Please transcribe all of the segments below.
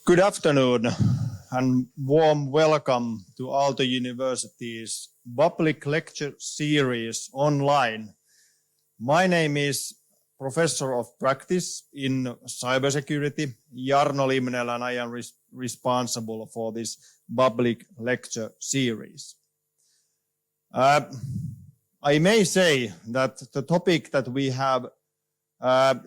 Good afternoon and warm welcome to Aalto University's public lecture series online. My name is Professor of Practice in Cybersecurity, Jarno Limnell, and I am responsible for this public lecture series. I may say that the topic that we have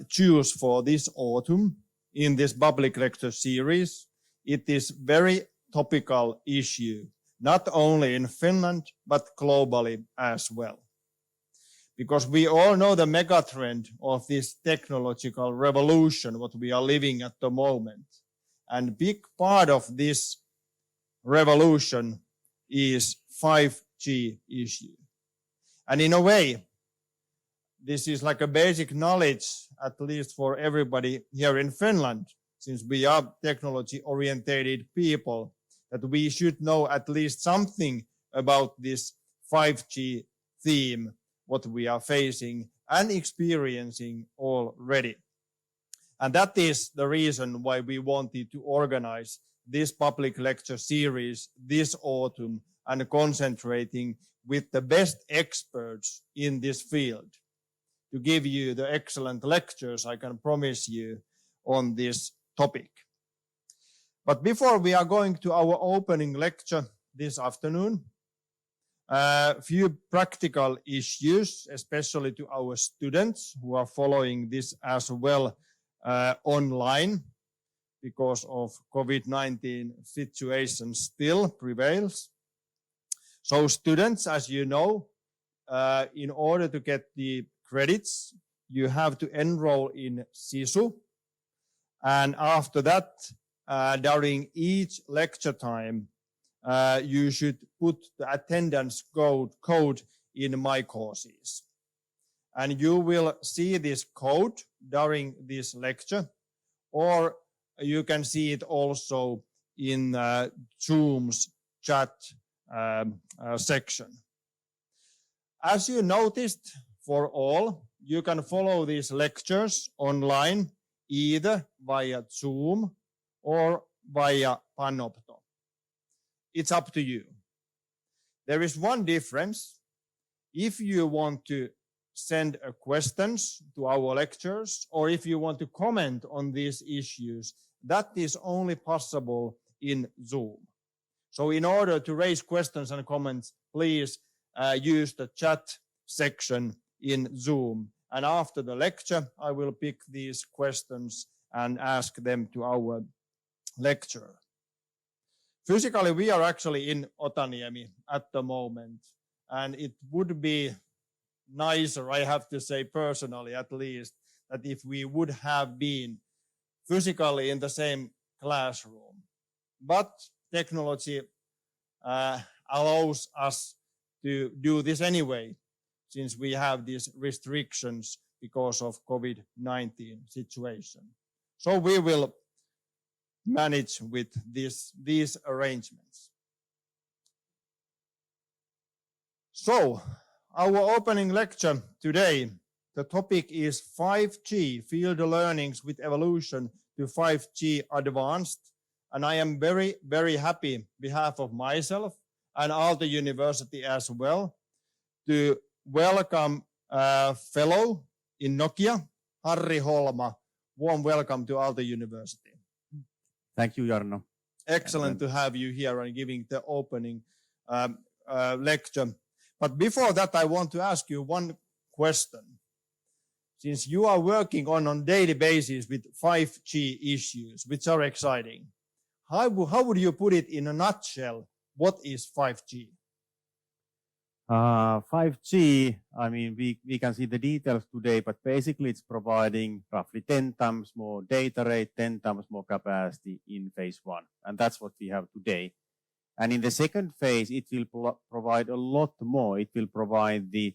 choose for this autumn in this public lecture series, it is very topical issue, not only in Finland, but globally as well. Because we all know the megatrend of this technological revolution, what we are living at the moment. And big part of this revolution is 5G issue. And in a way, this is like a basic knowledge, at least for everybody here in Finland, since we are technology-oriented people, that we should know at least something about this 5G theme, what we are facing and experiencing already. And that is the reason why we wanted to organize this public lecture series this autumn and concentrating with the best experts in this field to give you the excellent lectures I can promise you on this topic. But before we are going to our opening lecture this afternoon, a few practical issues, especially to our students who are following this as well online because of COVID-19 situation still prevails. So students, as you know, in order to get the credits, you have to enroll in SISU. And after that, during each lecture time, you should put the attendance code in My Courses. And you will see this code during this lecture, or you can see it also in Zoom's chat section. As you noticed, for all, you can follow these lectures online either via Zoom or via Panopto. It's up to you. There is one difference. If you want to send questions to our lectures, or if you want to comment on these issues, that is only possible in Zoom. So in order to raise questions and comments, please use the chat section in Zoom. And after the lecture, I will pick these questions and ask them to our lecturer. Physically, we are actually in Otaniemi at the moment, and it would be nicer, I have to say personally at least, that if we would have been physically in the same classroom. But technology allows us to do this anyway, since we have these restrictions because of COVID-19 situation. So we will manage with these arrangements. So our opening lecture today, the topic is 5G, field learnings with evolution to 5G-Advanced. And I am very, very happy on behalf of myself and Aalto University as well to welcome a fellow in Nokia, Harri Holma. Warm welcome to Aalto University. Thank you, Jarno. Excellent to have you here and giving the opening lecture. But before that, I want to ask you one question. Since you are working on daily basis with 5G issues, which are exciting, how would you put it in a nutshell? What is 5G? 5G, I mean, we can see the details today, but basically it's providing roughly 10 times more data rate, 10 times more capacity in phase one. And that's what we have today. And in the second phase, it will provide a lot more. It will provide the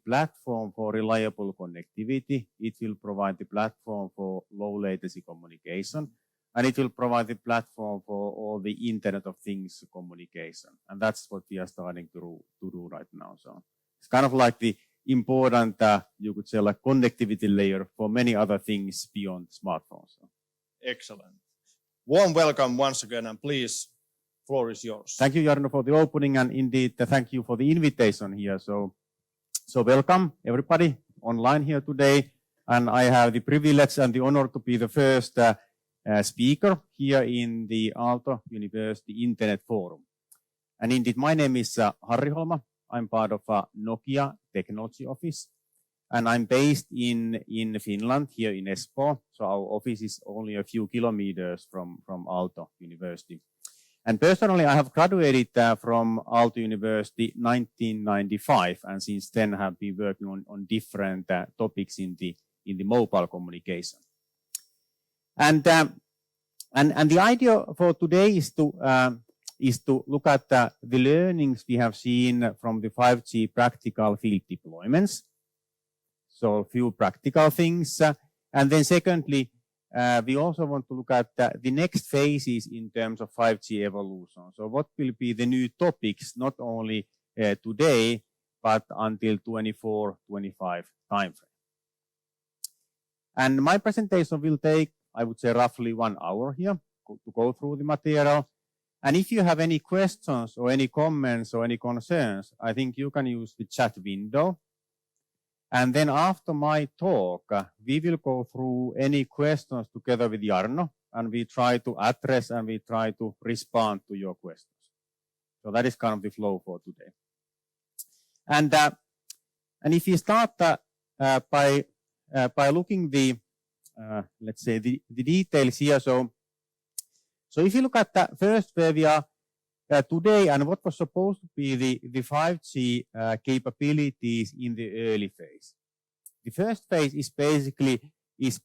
platform for reliable connectivity. It will provide the platform for low latency communication. And it will provide the platform for all the Internet of Things communication. And that's what we are starting to do right now. So it's kind of like the important, you could say, like connectivity layer for many other things beyond smartphones. Excellent. Warm welcome once again, and please, floor is yours. Thank you, Jarno, for the opening, and indeed, thank you for the invitation here. So welcome everybody online here today, and I have the privilege and the honor to be the first speaker here in the Aalto University Internet Forum. And indeed, my name is Harri Holma. I'm part of Nokia Technology Office, and I'm based in Finland, here in Espoo. So our office is only a few kilometers from Aalto University. And personally, I have graduated from Aalto University 1995, and since then have been working on different topics in the mobile communication. And the idea for today is to look at the learnings we have seen from the 5G practical field deployments. So a few practical things. And then secondly, we also want to look at the next phases in terms of 5G evolution. So what will be the new topics, not only today, but until 24-25 timeframe. And my presentation will take, I would say, roughly 1 hour here to go through the material. And if you have any questions or any comments or any concerns, I think you can use the chat window. And then after my talk, we will go through any questions together with Jarno, and we try to address and we try to respond to your questions. So that is kind of the flow for today. And if you start by looking the let's say the details here. So if you look at the first where we are today and what was supposed to be the 5G capabilities in the early phase. The first phase is basically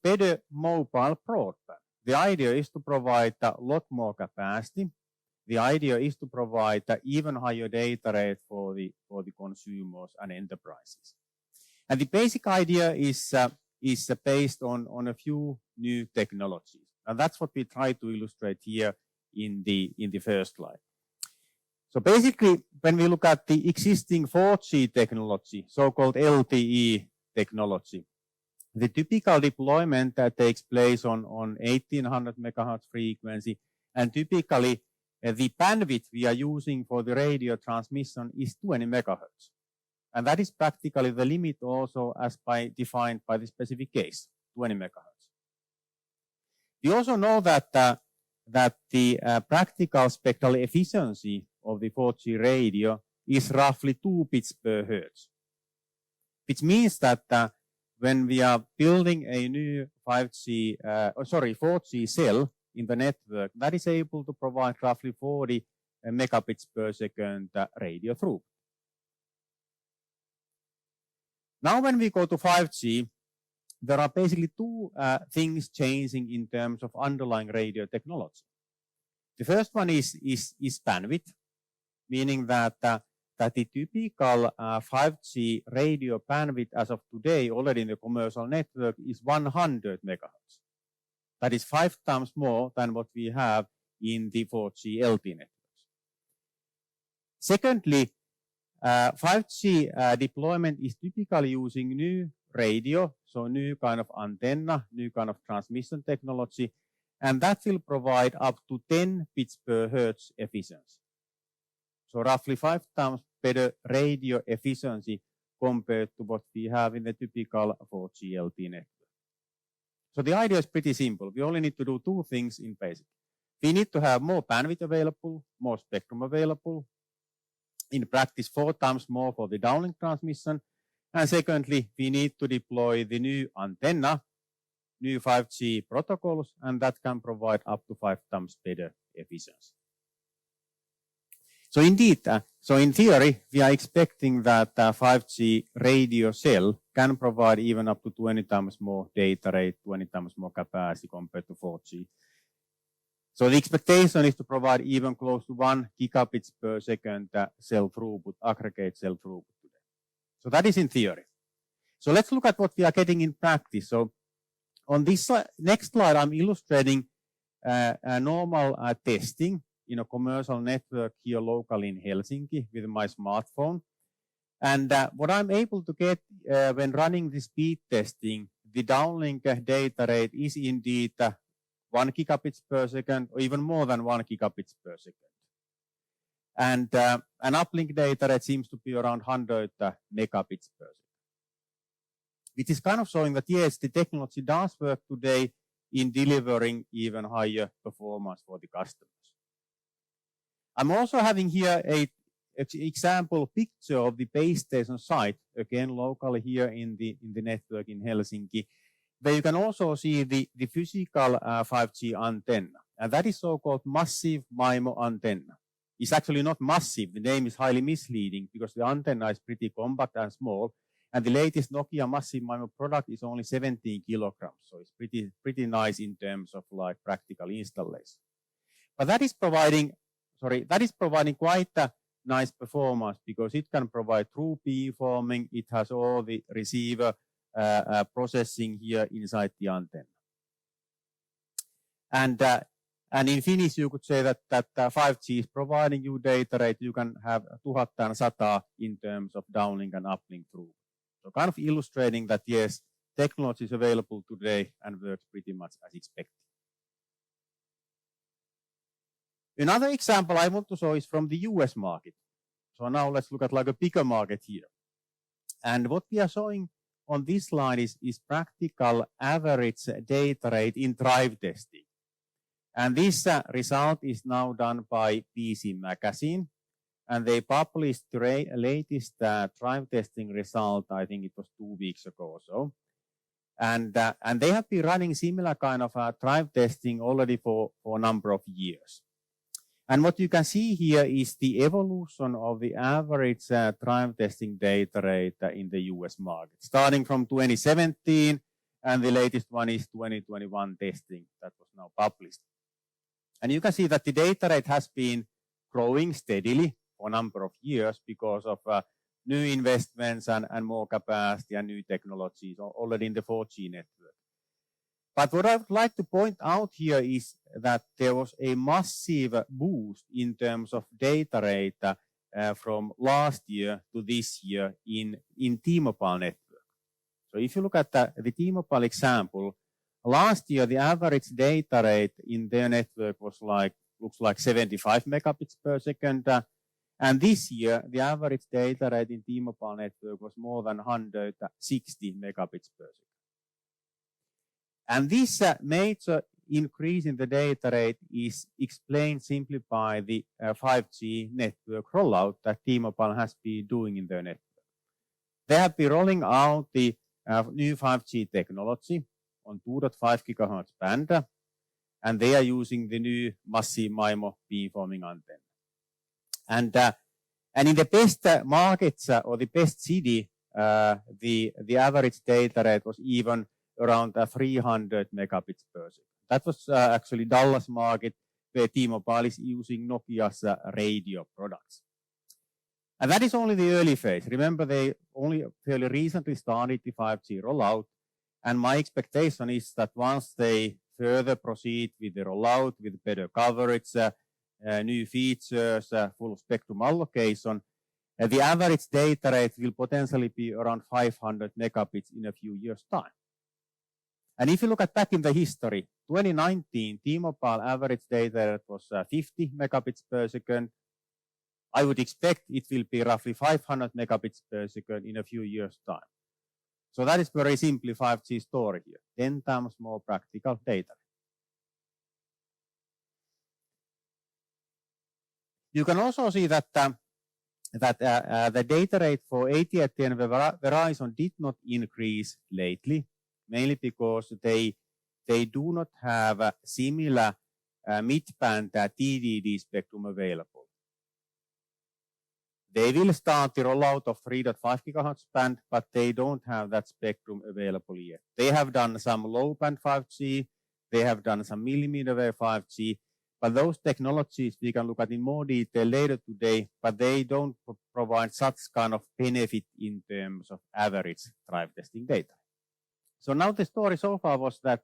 better mobile broadband. The idea is to provide a lot more capacity. The idea is to provide even higher data rate for the consumers and enterprises. And the basic idea is based on a few new technologies. And that's what we try to illustrate here in the first slide. So basically, when we look at the existing 4G technology, so-called LTE technology, the typical deployment takes place on 1800 megahertz frequency, and typically the bandwidth we are using for the radio transmission is 20 megahertz. And that is practically the limit also as defined by the specific case, 20 megahertz. We also know that the practical spectral efficiency of the 4G radio is roughly 2 bits per hertz, which means that when we are building a new 4G cell in the network, that is able to provide roughly 40 megabits per second radio throughput. Now, when we go to 5G, there are basically two things changing in terms of underlying radio technology. The first one is bandwidth, meaning that the typical 5G radio bandwidth as of today already in the commercial network is 100 megahertz. That is 5 times more than what we have in the 4G LTE networks. Secondly, 5G deployment is typically using new radio, so new kind of antenna, new kind of transmission technology, and that will provide up to 10 bits per hertz efficiency. So roughly 5 times better radio efficiency compared to what we have in the typical 4G LTE network. So the idea is pretty simple. We only need to do two things in basic. We need to have more bandwidth available, more spectrum available. In practice, 4 times more for the downlink transmission. And secondly, we need to deploy the new antenna, new 5G protocols, and that can provide up to 5 times better efficiency. So indeed, so in theory, we are expecting that 5G radio cell can provide even up to 20 times more data rate, 20 times more capacity compared to 4G. So the expectation is to provide even close to 1 gigabits per second cell throughput, aggregate cell throughput today. So that is in theory. So let's look at what we are getting in practice. So on this next slide, I'm illustrating a normal testing in a commercial network here locally in Helsinki with my smartphone. And what I'm able to get when running the speed testing, the downlink data rate is indeed 1 gigabits per second, or even more than 1 gigabits per second. And an uplink data rate seems to be around 100 megabits per second, which is kind of showing that yes, the technology does work today in delivering even higher performance for the customers. I'm also having here an example picture of the base station site, again locally here in the network in Helsinki, where you can also see the physical 5G antenna. And that is so-called massive MIMO antenna. It's actually not massive. The name is highly misleading because the antenna is pretty compact and small. And the latest Nokia massive MIMO product is only 17 kilograms. So it's pretty nice in terms of like practical installation. But that is providing quite a nice performance because it can provide true beamforming. It has all the receiver processing here inside the antenna. And in Finnish, you could say that 5G is providing you data rate. You can have 1100 in terms of downlink and uplink through. So kind of illustrating that, yes, technology is available today and works pretty much as expected. Another example I want to show is from the US market. So now let's look at like a bigger market here. And what we are showing on this slide is practical average data rate in drive testing. And this result is now done by PC Magazine. And they published the latest drive testing result, I think it was 2 weeks ago or so. And they have been running similar kind of drive testing already for a number of years. And what you can see here is the evolution of the average drive testing data rate in the US market, starting from 2017, and the latest one is 2021 testing that was now published. And you can see that the data rate has been growing steadily for a number of years because of new investments and more capacity and new technologies already in the 4G network. But what I would like to point out here is that there was a massive boost in terms of data rate from last year to this year in T-Mobile network. So if you look at the T-Mobile example, last year the average data rate in their network was looks like 75 megabits per second. And this year, the average data rate in T-Mobile network was more than 160 megabits per second. And this major increase in the data rate is explained simply by the 5G network rollout that T-Mobile has been doing in their network. They have been rolling out the new 5G technology on 2.5 gigahertz band, and they are using the new massive MIMO beamforming antenna. And in the best markets or the best city, the average data rate was even around 300 megabits per second. That was actually Dallas market, where T-Mobile is using Nokia's radio products. And that is only the early phase. Remember, they only fairly recently started the 5G rollout. And my expectation is that once they further proceed with the rollout, with better coverage, new features, full spectrum allocation, the average data rate will potentially be around 500 megabits in a few years' time. And if you look at back in the history, 2019, T-Mobile average data rate was 50 megabits per second. I would expect it will be roughly 500 megabits per second in a few years' time. So that is very simply 5G story here, 10 times more practical data. You can also see that the data rate for AT&T and Verizon did not increase lately, mainly because they do not have a similar mid-band TDD spectrum available. They will start the rollout of 3.5 gigahertz band, but they don't have that spectrum available yet. They have done some low-band 5G, they have done some millimeter wave 5G, but those technologies we can look at in more detail later today, but they don't provide such kind of benefit in terms of average drive testing data. So now the story so far was that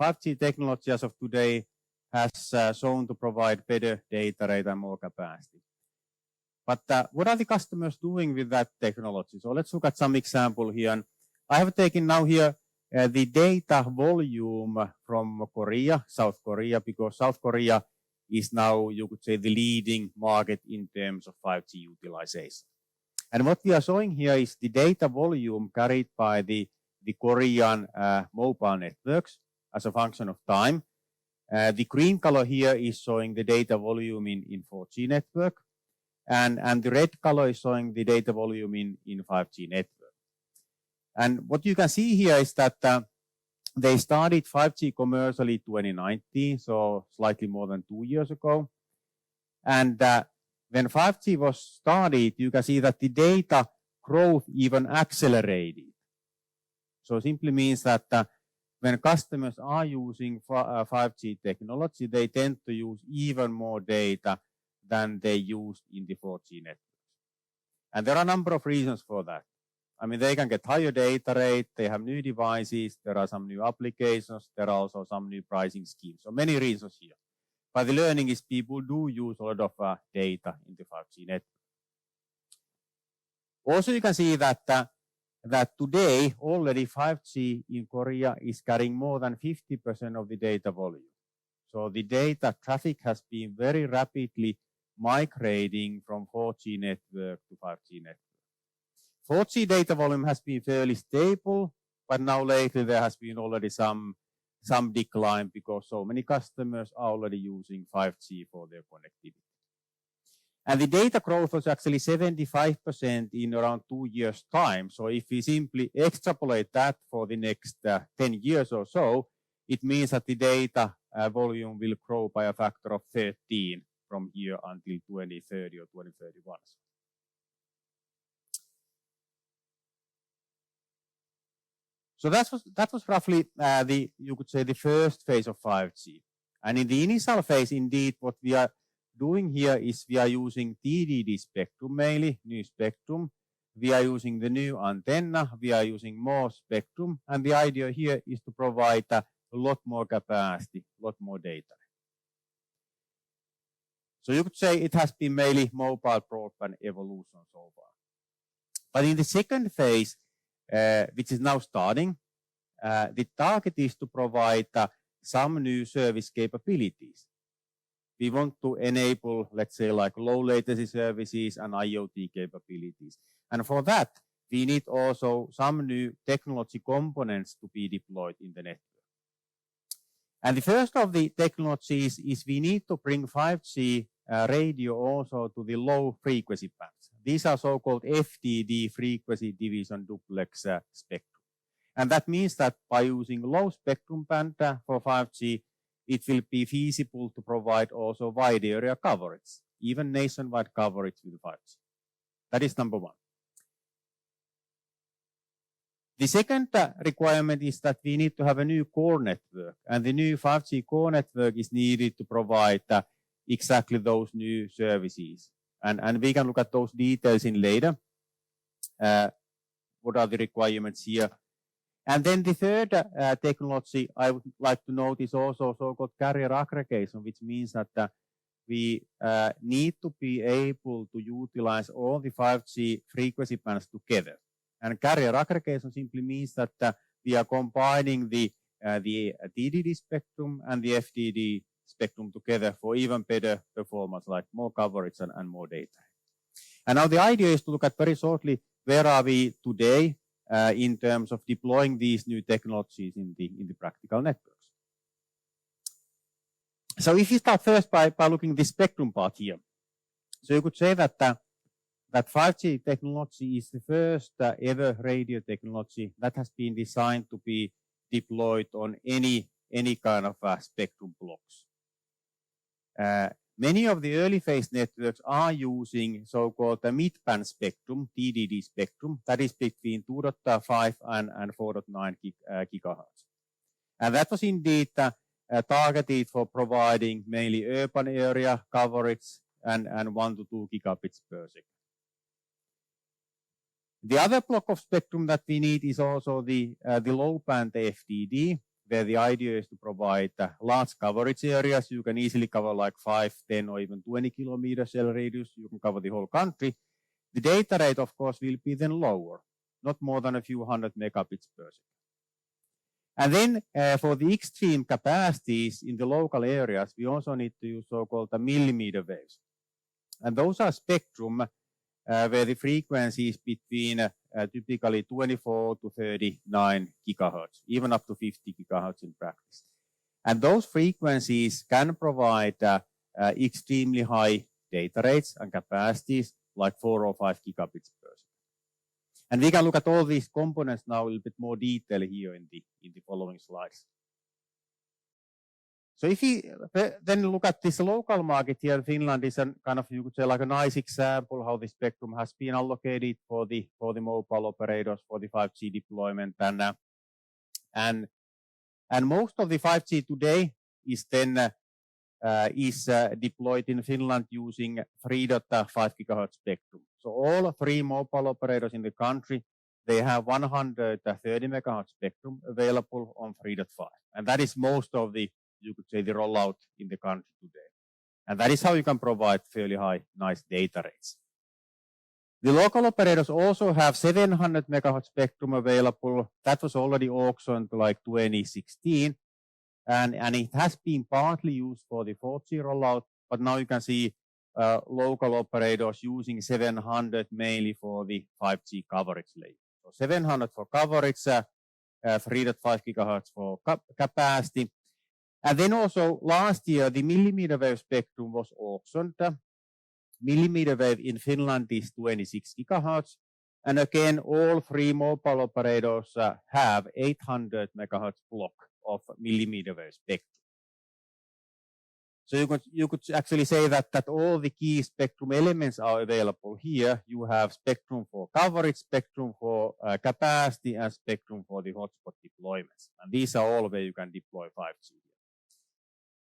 5G technology as of today has shown to provide better data rate and more capacity. But what are the customers doing with that technology? So let's look at some example here. And I have taken now here the data volume from Korea, South Korea, because South Korea is now, you could say, the leading market in terms of 5G utilization. And what we are showing here is the data volume carried by the Korean mobile networks as a function of time. The green color here is showing the data volume in 4G network, and the red color is showing the data volume in 5G network. And what you can see here is that they started 5G commercially 2019, so slightly more than 2 years ago. And when 5G was started, you can see that the data growth even accelerated. So simply means that when customers are using 5G technology, they tend to use even more data than they used in the 4G networks. And there are a number of reasons for that. I mean, they can get higher data rate, they have new devices, there are some new applications, there are also some new pricing schemes. So many reasons here. But the learning is people do use a lot of data in the 5G network. Also, you can see that that today already 5G in Korea is carrying more than 50% of the data volume. So the data traffic has been very rapidly migrating from 4G network to 5G network. 4G data volume has been fairly stable, but now lately there has been already some decline because so many customers are already using 5G for their connectivity. And the data growth was actually 75% in around 2 years' time. So if we simply extrapolate that for the next 10 years or so, it means that the data volume will grow by a factor of 13 from here until 2030 or 2031. So that was roughly you could say the first phase of 5G. And in the initial phase, indeed, what we are doing here is we are using TDD spectrum mainly, new spectrum. We are using the new antenna. We are using more spectrum. And the idea here is to provide a lot more capacity, a lot more data. So you could say it has been mainly mobile broadband evolution so far. But in the second phase, which is now starting, the target is to provide some new service capabilities. We want to enable, let's say, like low latency services and IoT capabilities. And for that, we need also some new technology components to be deployed in the network. And the first of the technologies is we need to bring 5G radio also to the low frequency bands. These are so-called FDD, frequency division duplex spectrum. And that means that by using low spectrum band for 5G, it will be feasible to provide also wide area coverage, even nationwide coverage with 5G. That is number one. The second requirement is that we need to have a new core network, and the new 5G core network is needed to provide exactly those new services. And we can look at those details in later. What are the requirements here? And then the third technology I would like to note is also so-called carrier aggregation, which means that we need to be able to utilize all the 5G frequency bands together. And carrier aggregation simply means that we are combining the TDD spectrum and the FDD spectrum together for even better performance, like more coverage and more data. And now the idea is to look at very shortly where are we today in terms of deploying these new technologies in the practical networks. So if you start first by looking at the spectrum part here, so you could say that that 5G technology is the first ever radio technology that has been designed to be deployed on any kind of spectrum blocks. Many of the early phase networks are using so-called mid-band spectrum, TDD spectrum, that is between 2.5 and 4.9 gigahertz. And that was indeed targeted for providing mainly urban area coverage and 1 to 2 gigabits per second. The other block of spectrum that we need is also the low band FDD, where the idea is to provide large coverage areas. You can easily cover like 5, 10, or even 20 kilometer cell radius. You can cover the whole country. The data rate, of course, will be then lower, not more than a few hundred megabits per second. And then for the extreme capacities in the local areas, we also need to use so-called millimeter waves. And those are spectrum where the frequency is between typically 24 to 39 gigahertz, even up to 50 gigahertz in practice. And those frequencies can provide extremely high data rates and capacities, like 4 or 5 gigabits per second. And we can look at all these components now a little bit more detail here in the following slides. So if you then look at this local market here in Finland, is a kind of, you could say, like a nice example how the spectrum has been allocated for the mobile operators for the 5G deployment, and most of the 5G today is then deployed in Finland using 3.5 gigahertz spectrum. So all 3 mobile operators in the country, they have 130 megahertz spectrum available on 3.5, and that is most of the, you could say, the rollout in the country today. And that is how you can provide fairly high, nice data rates. The local operators also have 700 megahertz spectrum available. That was already auctioned like 2016. And it has been partly used for the 4G rollout, but now you can see local operators using 700 mainly for the 5G coverage layer. So 700 for coverage, 3.5 gigahertz for capacity. And then also last year, the millimeter wave spectrum was auctioned. Millimeter wave in Finland is 26 gigahertz. And again, all 3 mobile operators have 800 megahertz block of millimeter wave spectrum. So you could actually say that all the key spectrum elements are available here. You have spectrum for coverage, spectrum for capacity, and spectrum for the hotspot deployments. And these are all where you can deploy 5G.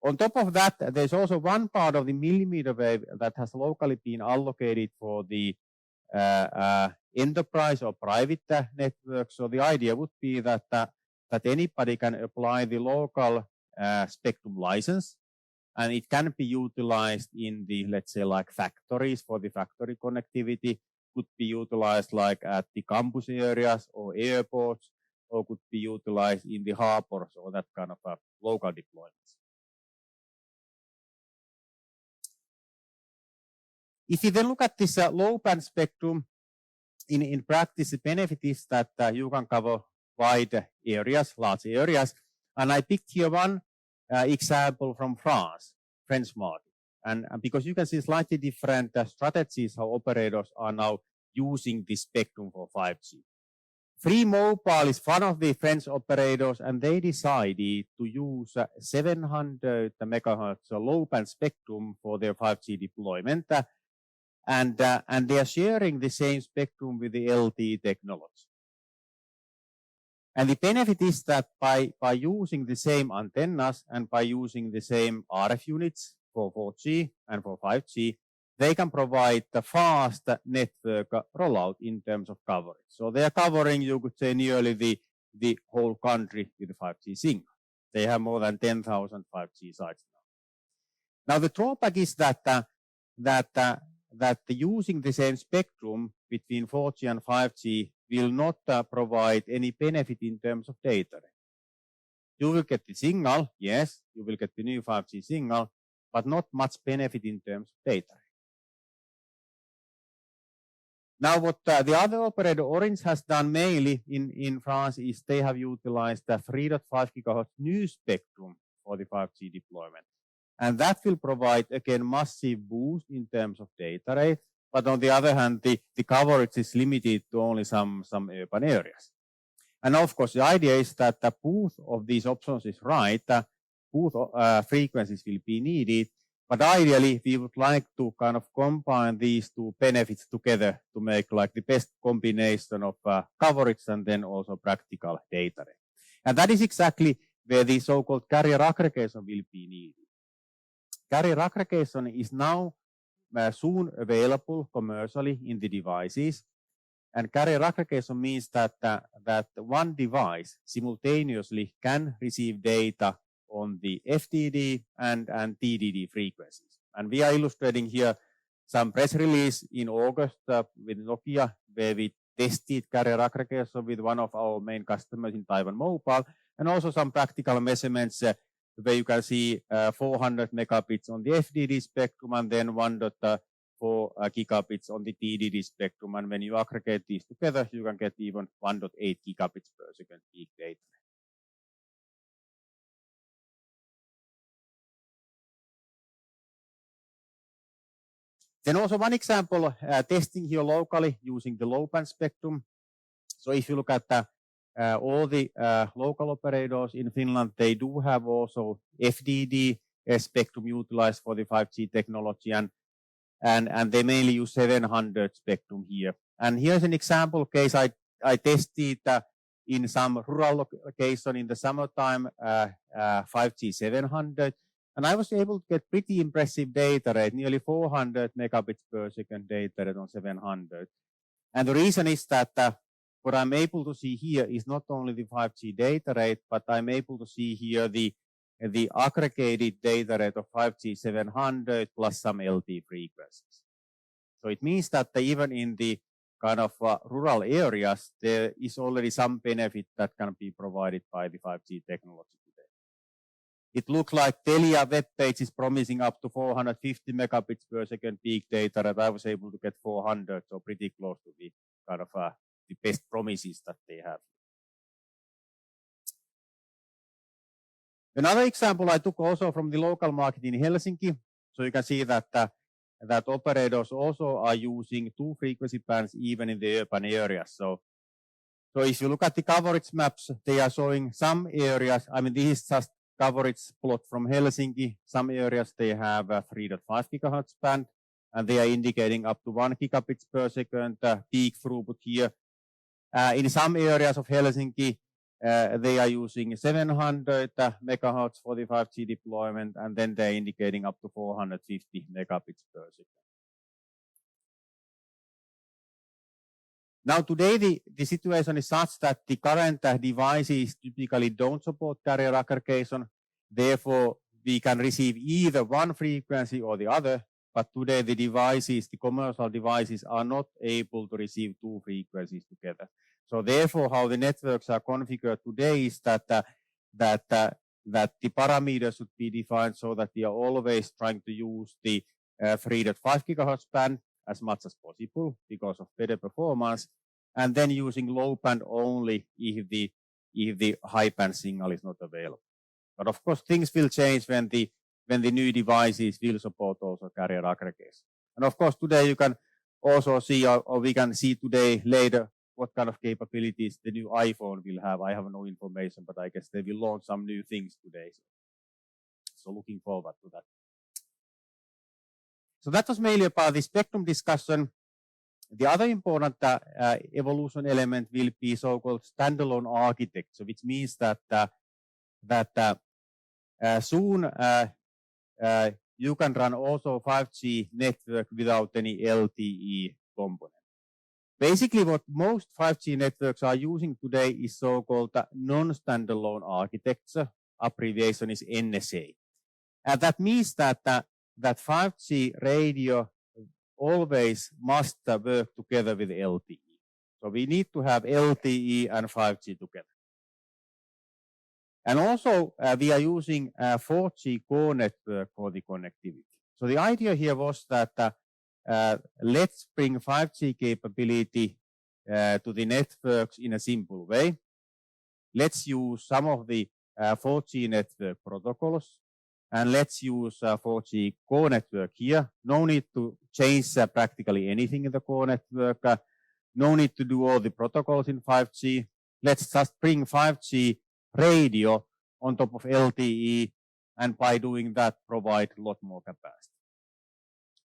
On top of that, there's also one part of the millimeter wave that has locally been allocated for the enterprise or private network. So the idea would be that anybody can apply the local spectrum license, and it can be utilized in the, let's say, like factories for the factory connectivity, could be utilized like at the campus areas or airports, or could be utilized in the harbors or that kind of local deployments. If you then look at this low band spectrum, in practice, the benefit is that you can cover wide areas, large areas. And I picked here one example from France, French market. And because you can see slightly different strategies how operators are now using this spectrum for 5G. Free Mobile is one of the French operators, and they decided to use 700 megahertz low band spectrum for their 5G deployment. And they are sharing the same spectrum with the LTE technology. And the benefit is that by using the same antennas and by using the same RF units for 4G and for 5G, they can provide the fast network rollout in terms of coverage. So they are covering, you could say, nearly the whole country with the 5G signal. They have more than 10,000 5G sites now. Now the drawback is that using the same spectrum between 4G and 5G will not provide any benefit in terms of data rate. You will get the signal, yes, you will get the new 5G signal, but not much benefit in terms of data rate. Now what the other operator, Orange, has done mainly in France is they have utilized the 3.5 gigahertz new spectrum for the 5G deployment. And that will provide, again, massive boost in terms of data rate. But on the other hand, the coverage is limited to only some urban areas. And of course, the idea is that both of these options is right. Both frequencies will be needed. But ideally, we would like to kind of combine these two benefits together to make like the best combination of coverage and then also practical data rate. And that is exactly where the so-called carrier aggregation will be needed. Carrier aggregation is now soon available commercially in the devices. And carrier aggregation means that one device simultaneously can receive data on the FDD and TDD frequencies. And we are illustrating here some press release in August with Nokia, where we tested carrier aggregation with one of our main customers in Taiwan Mobile. and also some practical measurements where you can see 400 megabits on the FDD spectrum and then 1.4 gigabits on the TDD spectrum. And when you aggregate these together, you can get even 1.8 gigabits per second peak data. Then also one example, testing here locally using the low band spectrum. So if you look at all the local operators in Finland, they do have also FDD spectrum utilized for the 5G technology, and they mainly use 700 spectrum here. And here's an example case I tested in some rural location in the summertime, 5G 700. And I was able to get pretty impressive data rate, nearly 400 megabits per second data rate on 700. And the reason is that what I'm able to see here is not only the 5G data rate, but I'm able to see here the aggregated data rate of 5G 700 plus some LTE frequencies. So it means that even in the kind of rural areas, there is already some benefit that can be provided by the 5G technology today. It looks like Telia web page is promising up to 450 megabits per second peak data rate. I was able to get 400, so pretty close to the kind of the best promises that they have. Another example I took also from the local market in Helsinki. So you can see that that operators also are using 2 frequency bands even in the urban areas. So if you look at the coverage maps, they are showing some areas. I mean, this is just coverage plot from Helsinki. Some areas they have 3.5 gigahertz band, and they are indicating up to 1 gigabits per second peak throughput here. In some areas of Helsinki, they are using 700 megahertz for the 5G deployment, and then they're indicating up to 450 megabits per second. Now today the situation is such that the current devices typically don't support carrier aggregation. Therefore, we can receive either one frequency or the other. But today the devices, the commercial devices, are not able to receive 2 frequencies together. So therefore, how the networks are configured today is that the parameters should be defined so that we are always trying to use the 3.5 gigahertz band as much as possible because of better performance, and then using low band only if the high band signal is not available. But of course, things will change when the new devices will support also carrier aggregation. And of course, today you can also see, or we can see today later, what kind of capabilities the new iPhone will have. I have no information, but I guess they will launch some new things today. So looking forward to that. So that was mainly about the spectrum discussion. The other important evolution element will be so-called standalone architecture, which means that soon you can run also 5G network without any LTE component. Basically, what most 5G networks are using today is so-called non-standalone architecture. Abbreviation is NSA. And that means that 5G radio always must work together with LTE. So we need to have LTE and 5G together. And also, we are using 4G core network for the connectivity. So the idea here was that let's bring 5G capability to the networks in a simple way. Let's use some of the 4G network protocols, and let's use 4G core network here. No need to change practically anything in the core network. No need to do all the protocols in 5G. Let's just bring 5G radio on top of LTE, and by doing that, provide a lot more capacity.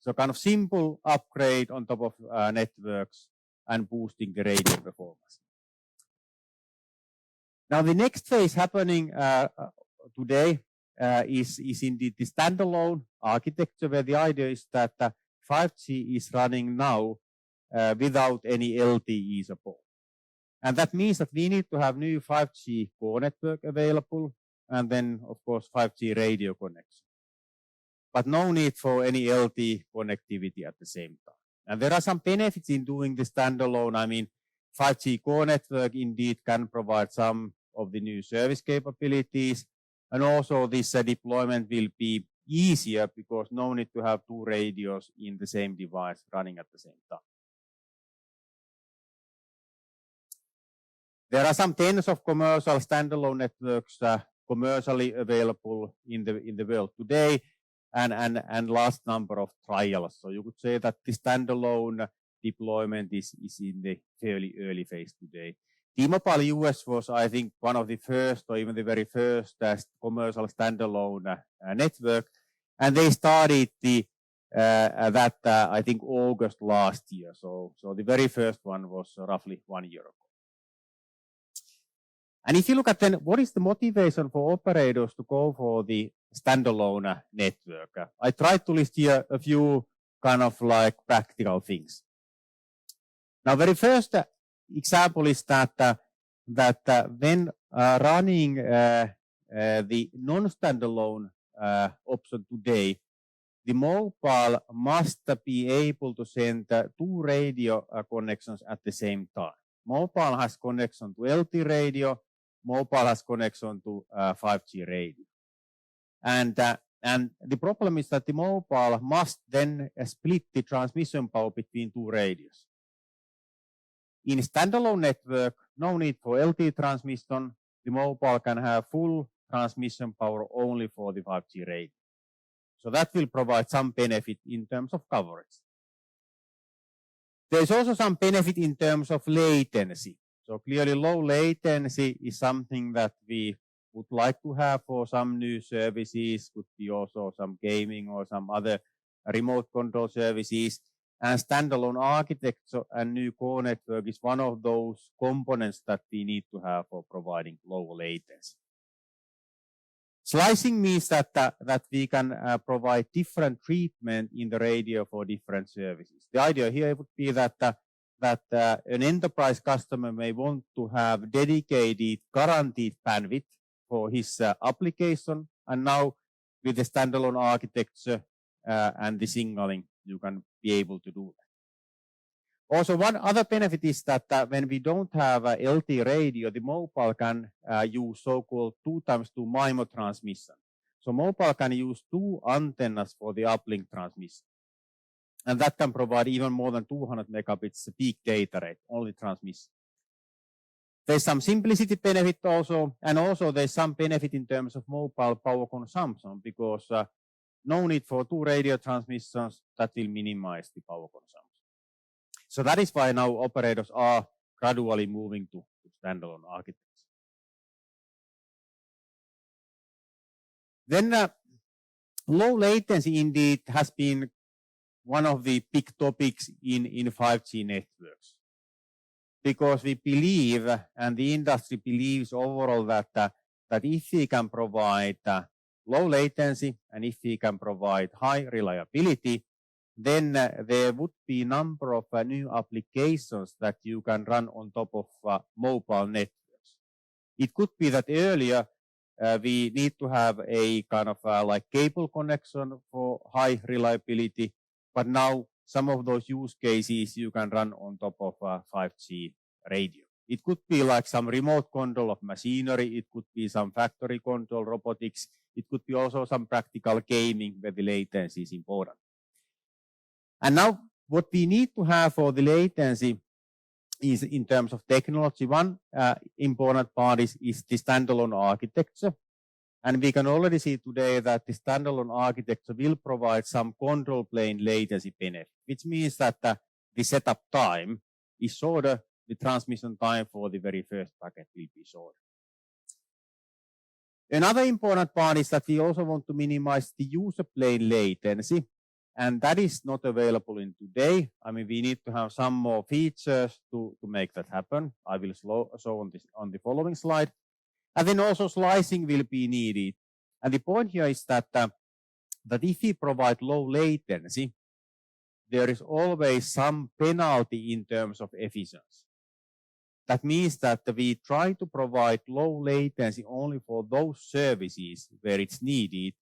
So kind of simple upgrade on top of networks and boosting the radio performance. Now the next phase happening today is indeed the standalone architecture, where the idea is that 5G is running now without any LTE support. And that means that we need to have new 5G core network available, and then, of course, 5G radio connection. But no need for any LTE connectivity at the same time. And there are some benefits in doing the standalone. I mean, 5G core network indeed can provide some of the new service capabilities. And also this deployment will be easier because no need to have two radios in the same device running at the same time. There are some tens of commercial standalone networks commercially available in the world today, and last number of trials. So you could say that the standalone deployment is in the fairly early phase today. T-Mobile US was, I think, one of the first, or even the very first commercial standalone network, and they started that I think August last year. So the very first one was roughly 1 year ago. And if you look at then what is the motivation for operators to go for the standalone network, I tried to list here a few kind of like practical things. Now, very first example is that when running the non-standalone option today, the mobile must be able to send two radio connections at the same time. Mobile has connection to LT radio, mobile has connection to 5G radio. And the problem is that the mobile must then split the transmission power between two radios. In standalone network, no need for LT transmission. The mobile can have full transmission power only for the 5G radio. So that will provide some benefit in terms of coverage. There's also some benefit in terms of latency. So clearly low latency is something that we would like to have for some new services, could be also some gaming or some other remote control services. And standalone architecture and new core network is one of those components that we need to have for providing low latency. Slicing means that we can provide different treatment in the radio for different services. The idea here would be that an enterprise customer may want to have dedicated guaranteed bandwidth for his application, and now with the standalone architecture and the signaling, you can be able to do that. Also, one other benefit is that when we don't have a LT radio, the mobile can use so-called 2x2 MIMO transmission. So mobile can use two antennas for the uplink transmission. And that can provide even more than 200 megabits peak data rate, only transmission. There's some simplicity benefit also, and also there's some benefit in terms of mobile power consumption, because no need for two radio transmissions, that will minimize the power consumption. So that is why now operators are gradually moving to standalone architecture. Then low latency indeed has been one of the big topics in 5G networks, because we believe, and the industry believes overall, that if we can provide low latency and if we can provide high reliability, then there would be a number of new applications that you can run on top of mobile networks. It could be that earlier we need to have a kind of like cable connection for high reliability, but now some of those use cases you can run on top of 5G radio. It could be like some remote control of machinery. It could be some factory control, robotics. It could be also some practical gaming where the latency is important. And now what we need to have for the latency is, in terms of technology, one important part is the standalone architecture. And we can already see today that the standalone architecture will provide some control plane latency benefit, which means that the setup time is shorter, the transmission time for the very first packet will be shorter. Another important part is that we also want to minimize the user plane latency, and that is not available in today. I mean, we need to have some more features to make that happen. I will show on the following slide. And then also slicing will be needed. And the point here is that if we provide low latency, there is always some penalty in terms of efficiency. That means that we try to provide low latency only for those services where it's needed,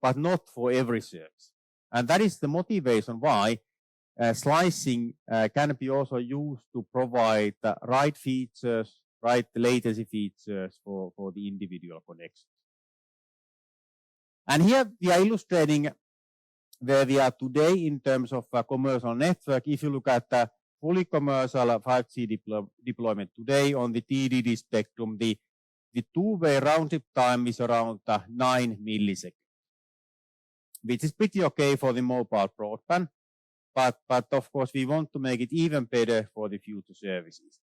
but not for every service. And that is the motivation why slicing can be also used to provide the right features right latency features for the individual connections. And here we are illustrating where we are today in terms of a commercial network. If you look at the fully commercial 5G deployment today on the TDD spectrum, the two-way round trip time is around 9 milliseconds, which is pretty okay for the mobile broadband. But of course, we want to make it even better for the future services.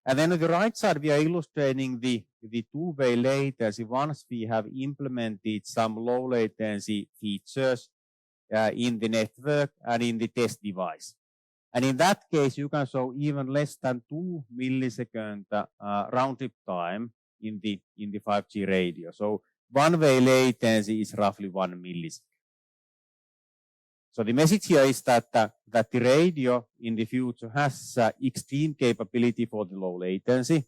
And then on the right side, we are illustrating the two-way latency once we have implemented some low latency features in the network and in the test device. And in that case, you can show even less than 2 millisecond round trip time in the 5G radio. So one-way latency is roughly 1 millisecond. So the message here is that the radio in the future has extreme capability for the low latency.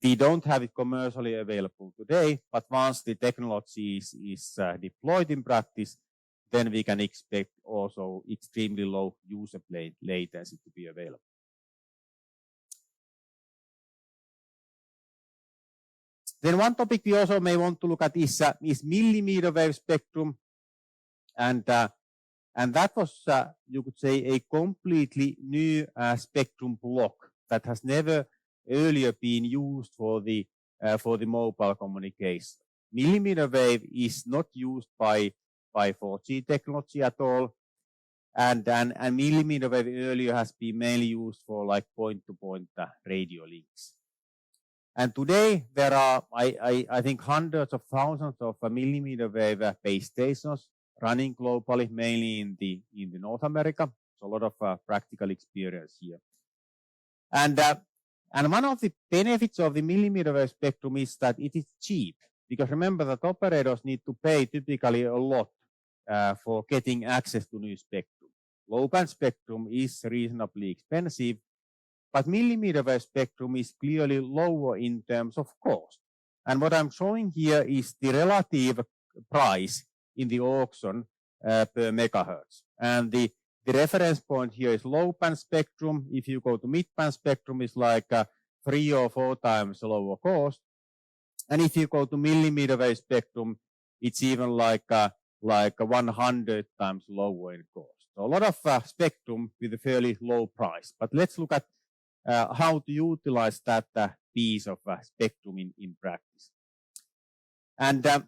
We don't have it commercially available today, but once the technology is deployed in practice, then we can expect also extremely low user latency to be available. Then one topic we also may want to look at is millimeter wave spectrum. And that was, you could say, a completely new spectrum block that has never earlier been used for the mobile communication. Millimeter wave is not used by 4G technology at all, and millimeter wave earlier has been mainly used for like point-to-point radio links. And today there are, I think, hundreds of thousands of millimeter wave base stations running globally, mainly in the North America. So a lot of practical experience here. And one of the benefits of the millimeter wave spectrum is that it is cheap, because remember that operators need to pay typically a lot for getting access to new spectrum. Low band spectrum is reasonably expensive, but millimeter wave spectrum is clearly lower in terms of cost. And what I'm showing here is the relative price in the auction per megahertz. And the reference point here is low band spectrum. If you go to mid band spectrum, it's like 3 or 4 times lower cost. And if you go to millimeter wave spectrum, it's even like 100 times lower in cost. So a lot of spectrum with a fairly low price. But let's look at how to utilize that piece of spectrum in practice. And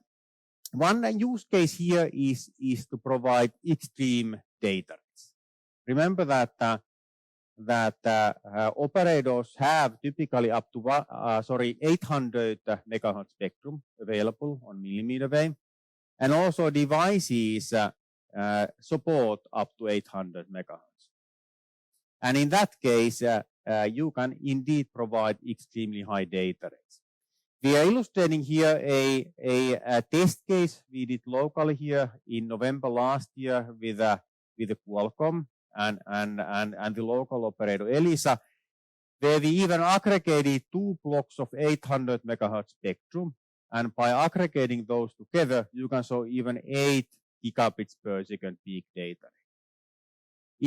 one use case here is to provide extreme data rates. Remember that operators have typically up to 800 megahertz spectrum available on millimeter wave, and also devices support up to 800 megahertz. And in that case, you can indeed provide extremely high data rates. We are illustrating here a test case we did locally here in November last year with Qualcomm and the local operator Elisa, where we even aggregated 2 blocks of 800 megahertz spectrum, and by aggregating those together, you can show even 8 gigabits per second peak data rate.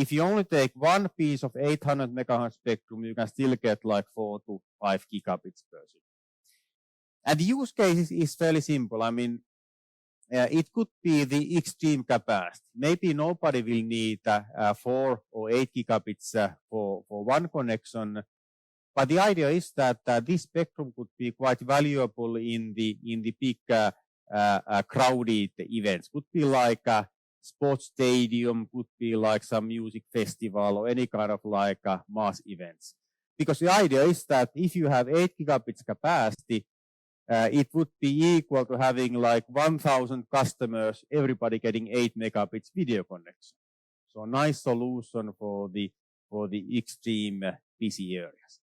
If you only take one piece of 800 megahertz spectrum, you can still get like 4 to 5 gigabits per second. And the use case is fairly simple. I mean, it could be the extreme capacity. Maybe nobody will need 4 or 8 gigabits for one connection. But the idea is that this spectrum could be quite valuable in the big crowded events. Could be like a sports stadium, could be like some music festival or any kind of like mass events. Because the idea is that if you have 8 gigabits capacity, it would be equal to having like 1,000 customers, everybody getting 8 megabits video connection. So a nice solution for the extreme busy areas.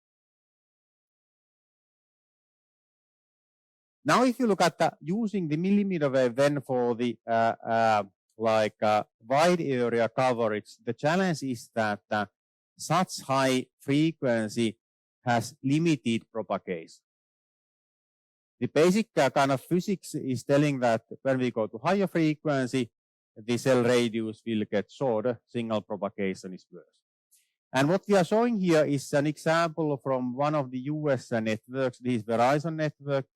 Now, if you look at using the millimeter wave then for the wide area coverage, the challenge is that such high frequency has limited propagation. The basic kind of physics is telling that when we go to higher frequency, the cell radius will get shorter, signal propagation is worse. And what we are showing here is an example from one of the US networks, this Verizon network,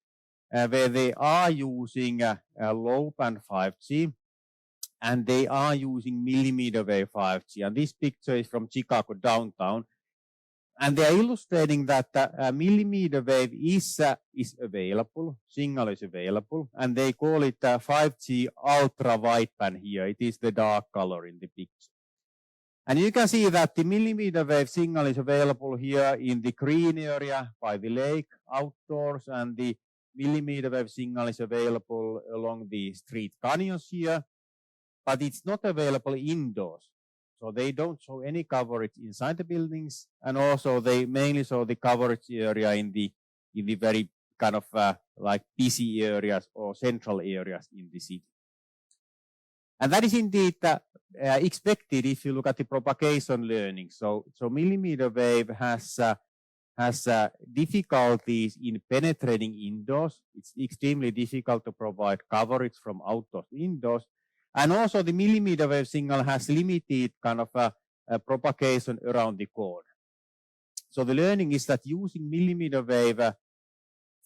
where they are using low band 5G, and they are using millimeter wave 5G. And this picture is from Chicago downtown. And they are illustrating that millimeter wave is available, signal is available, and they call it 5G ultra wideband here. It is the dark color in the picture. And you can see that the millimeter wave signal is available here in the green area by the lake outdoors, and the millimeter wave signal is available along the street canyons here, but it's not available indoors. So they don't show any coverage inside the buildings, and also they mainly show the coverage area in the very kind of like busy areas or central areas in the city. And that is indeed expected if you look at the propagation learning. So millimeter wave has difficulties in penetrating indoors. It's extremely difficult to provide coverage from outdoors to indoors. And also the millimeter wave signal has limited kind of propagation around the corner. So the learning is that using millimeter wave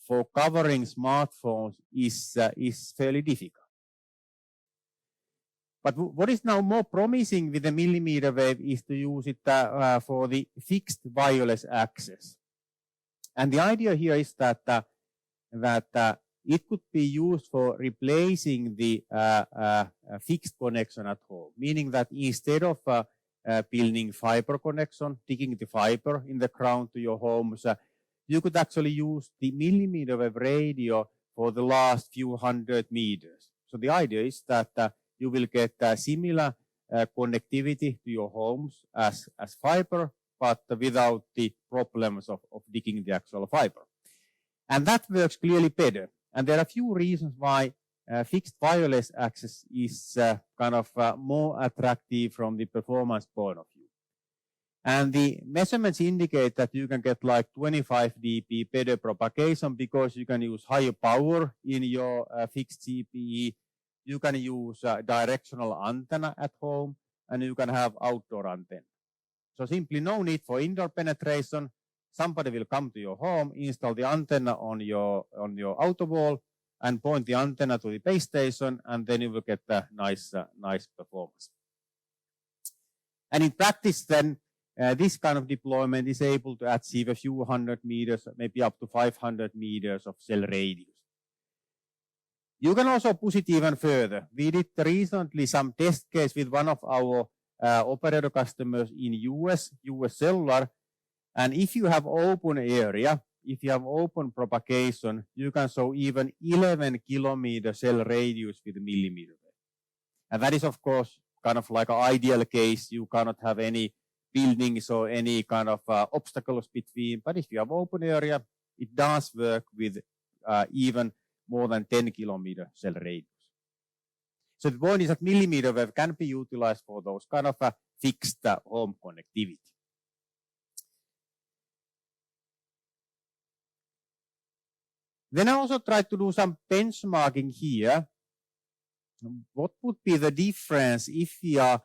for covering smartphones is fairly difficult. But what is now more promising with the millimeter wave is to use it for the fixed wireless access. And the idea here is that it could be used for replacing the fixed connection at home, meaning that instead of building fiber connection, digging the fiber in the ground to your homes, you could actually use the millimeter wave radio for the last few hundred meters. So the idea is that you will get similar connectivity to your homes as fiber, but without the problems of digging the actual fiber. And that works clearly better. And there are a few reasons why fixed wireless access is kind of more attractive from the performance point of view. And the measurements indicate that you can get like 25 dB better propagation because you can use higher power in your fixed CPE. You can use directional antenna at home, and you can have outdoor antenna. So simply no need for indoor penetration. Somebody will come to your home, install the antenna on your outer wall, and point the antenna to the base station, and then you will get a nice performance. And in practice, then this kind of deployment is able to achieve a few hundred meters, maybe up to 500 meters of cell radius. You can also push it even further. We did recently some test case with one of our operator customers in US Cellular. And if you have open area, if you have open propagation, you can show even 11 kilometer cell radius with millimeter wave. And that is, of course, kind of like an ideal case. You cannot have any buildings or any kind of obstacles between. But if you have open area, it does work with even more than 10 kilometer cell radius. So the point is that millimeter wave can be utilized for those kind of fixed home connectivity. Then I also tried to do some benchmarking here. What would be the difference if we are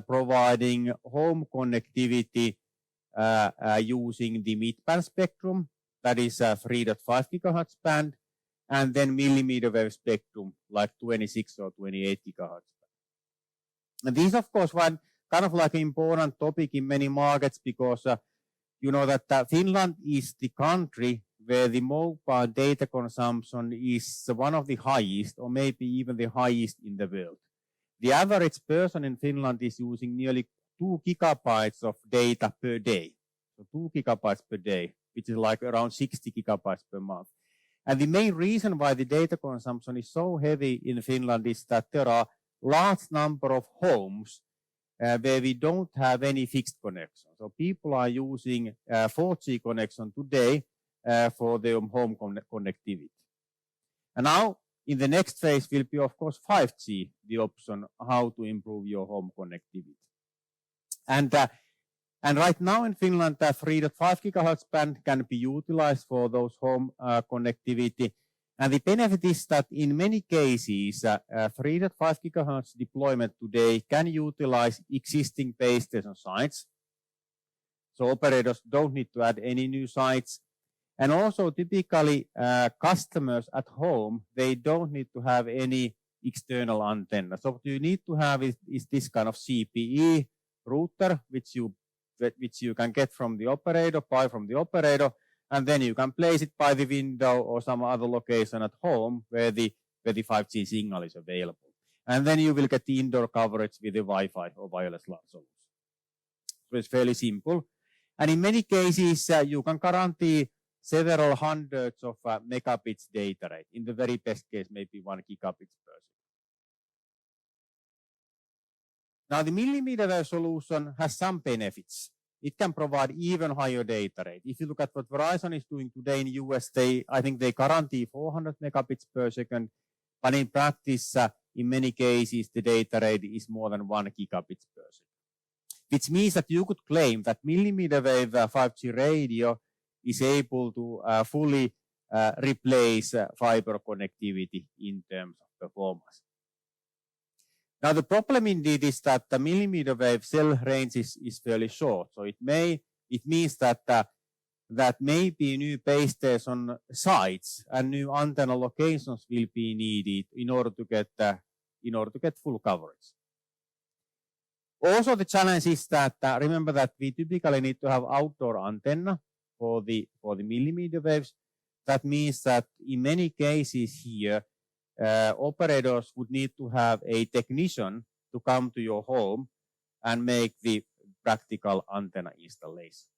providing home connectivity using the mid-band spectrum, that is 3.5 gigahertz band, and then millimeter wave spectrum like 26 or 28 gigahertz. And this, of course, one kind of like an important topic in many markets because you know that Finland is the country where the mobile data consumption is one of the highest, or maybe even the highest in the world. The average person in Finland is using nearly 2 gigabytes of data per day. So 2 gigabytes per day, which is like around 60 gigabytes per month. And the main reason why the data consumption is so heavy in Finland is that there are large number of homes where we don't have any fixed connection. So people are using 4G connection today for their home connectivity. And now in the next phase will be, of course, 5G, the option how to improve your home connectivity. And right now in Finland, 3.5 gigahertz band can be utilized for those home connectivity. And the benefit is that in many cases, 3.5 gigahertz deployment today can utilize existing base station sites. So operators don't need to add any new sites. And also typically customers at home, they don't need to have any external antenna. So what you need to have is this kind of CPE router, which you can get from the operator, buy from the operator, and then you can place it by the window or some other location at home where the 5G signal is available. And then you will get the indoor coverage with the Wi-Fi or wireless LAN solution. So it's fairly simple. And in many cases, you can guarantee several hundreds of megabits data rate. In the very best case, maybe 1 gigabits per second. Now, the millimeter wave solution has some benefits. It can provide even higher data rate. If you look at what Verizon is doing today in the US, I think they guarantee 400 megabits per second. But in practice, in many cases, the data rate is more than 1 gigabits per second. Which means that you could claim that millimeter wave 5G radio is able to fully replace fiber connectivity in terms of performance. Now, the problem indeed is that the millimeter wave cell range is fairly short. So it means that maybe new base station sites and new antenna locations will be needed in order to get full coverage. Also, the challenge is that remember that we typically need to have outdoor antenna for the millimeter waves. That means that in many cases here, operators would need to have a technician to come to your home and make the practical antenna installation.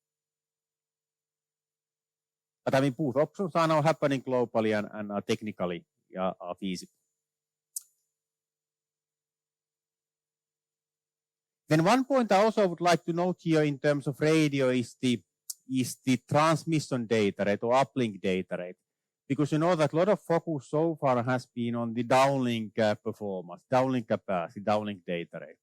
But I mean, both options are now happening globally and are technically are feasible. Then one point I also would like to note here in terms of radio is the transmission data rate or uplink data rate. Because you know that a lot of focus so far has been on the downlink performance, downlink capacity, downlink data rate.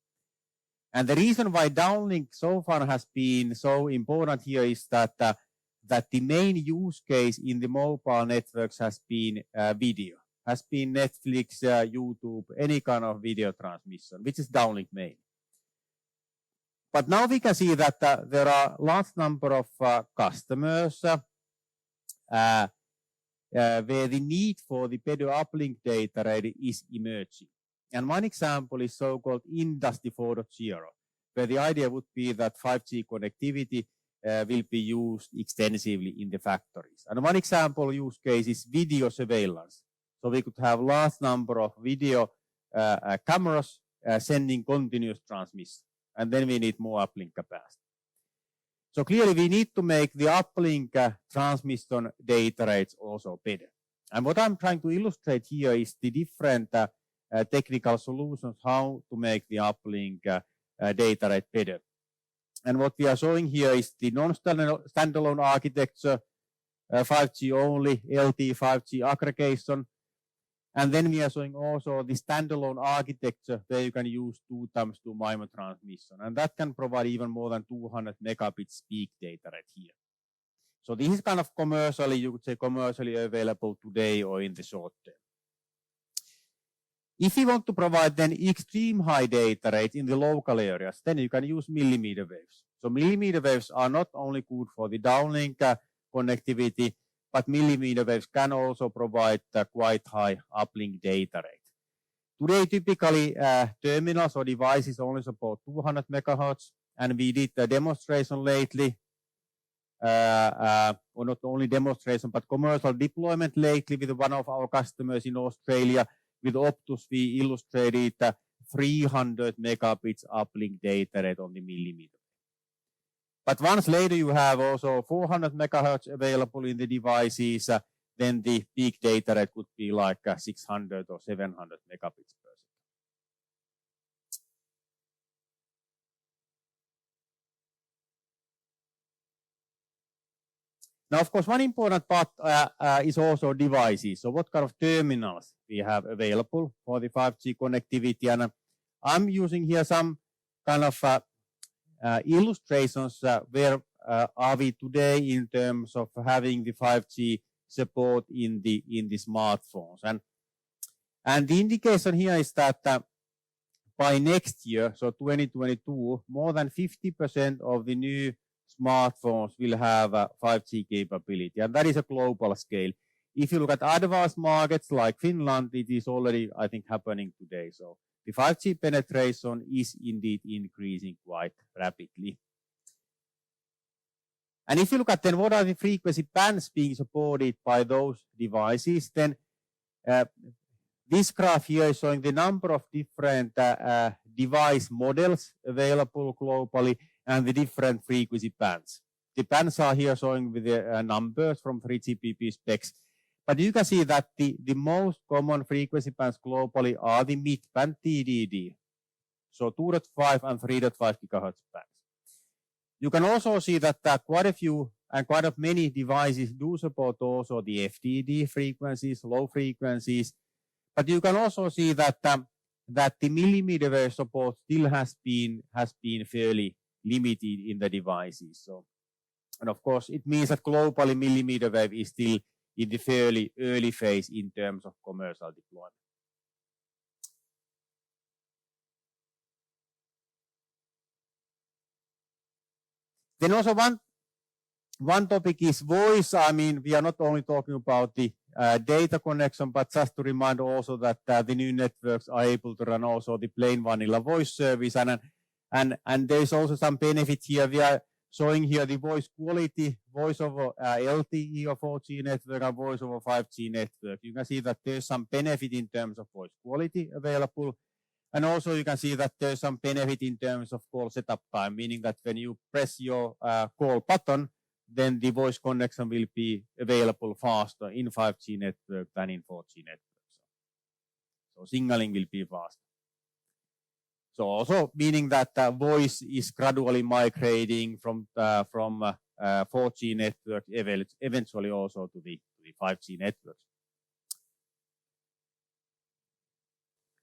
And the reason why downlink so far has been so important here is that the main use case in the mobile networks has been video, has been Netflix, YouTube, any kind of video transmission, which is downlink main. But now we can see that there are a large number of customers where the need for the better uplink data rate is emerging. And one example is so-called Industry 4.0, where the idea would be that 5G connectivity will be used extensively in the factories. And one example use case is video surveillance. So we could have large number of video cameras sending continuous transmission. And then we need more uplink capacity. So clearly we need to make the uplink transmission data rates also better. And what I'm trying to illustrate here is the different technical solutions, how to make the uplink data rate better. And what we are showing here is the non-standalone architecture, 5G only, LTE 5G aggregation. And then we are showing also the standalone architecture where you can use 2x2 MIMO transmission. And that can provide even more than 200 megabits peak data rate here. So this is kind of commercially, you could say commercially available today or in the short term. If you want to provide then extreme high data rate in the local areas, then you can use millimeter waves. So millimeter waves are not only good for the downlink connectivity, but millimeter waves can also provide quite high uplink data rate. Today, typically, terminals or devices only support 200 megahertz, and we did a demonstration lately, or not only demonstration, but commercial deployment lately with one of our customers in Australia. With Optus, we illustrated 300 megabits uplink data rate on the millimeter. But once later you have also 400 megahertz available in the devices, then the peak data rate could be like 600 or 700 megabits per second. Now, of course, one important part is also devices. So what kind of terminals we have available for the 5G connectivity. And I'm using here some kind of illustrations where are we today in terms of having the 5G support in the smartphones. And the indication here is that by next year, so 2022, more than 50% of the new smartphones will have a 5G capability, and that is a global scale. If you look at advanced markets like Finland, it is already, I think, happening today. So the 5G penetration is indeed increasing quite rapidly. And if you look at then what are the frequency bands being supported by those devices, then this graph here is showing the number of different device models available globally and the different frequency bands. The bands are here showing with the numbers from 3GPP specs. But you can see that the most common frequency bands globally are the mid-band TDD. So 2.5 and 3.5 gigahertz bands. You can also see that quite a few and quite a many devices do support also the FDD frequencies, low frequencies. But you can also see that the millimeter wave support still has been fairly limited in the devices. So, and of course, it means that globally millimeter wave is still in the fairly early phase in terms of commercial deployment. Then also one topic is voice. I mean, we are not only talking about the data connection, but just to remind also that the new networks are able to run also the plain vanilla voice service, and there is also some benefit here. We are showing here the voice quality, voice over LTE or 4G network and voice over 5G network. You can see that there's some benefit in terms of voice quality available. And also you can see that there's some benefit in terms of call setup time, meaning that when you press your call button, then the voice connection will be available faster in 5G network than in 4G network. So signaling will be faster. So also meaning that voice is gradually migrating from 4G network eventually also to the 5G networks.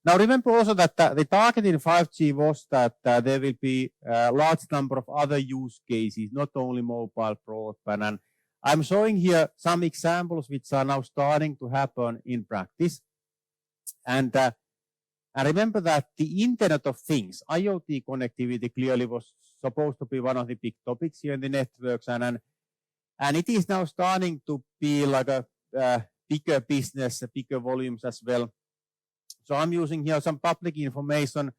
Now remember also that the target in 5G was that there will be a large number of other use cases, not only mobile broadband. And I'm showing here some examples which are now starting to happen in practice. And remember that the Internet of Things, IoT connectivity clearly was supposed to be one of the big topics here in the networks. And it is now starting to be like a bigger business, bigger volumes as well. So I'm using here some public information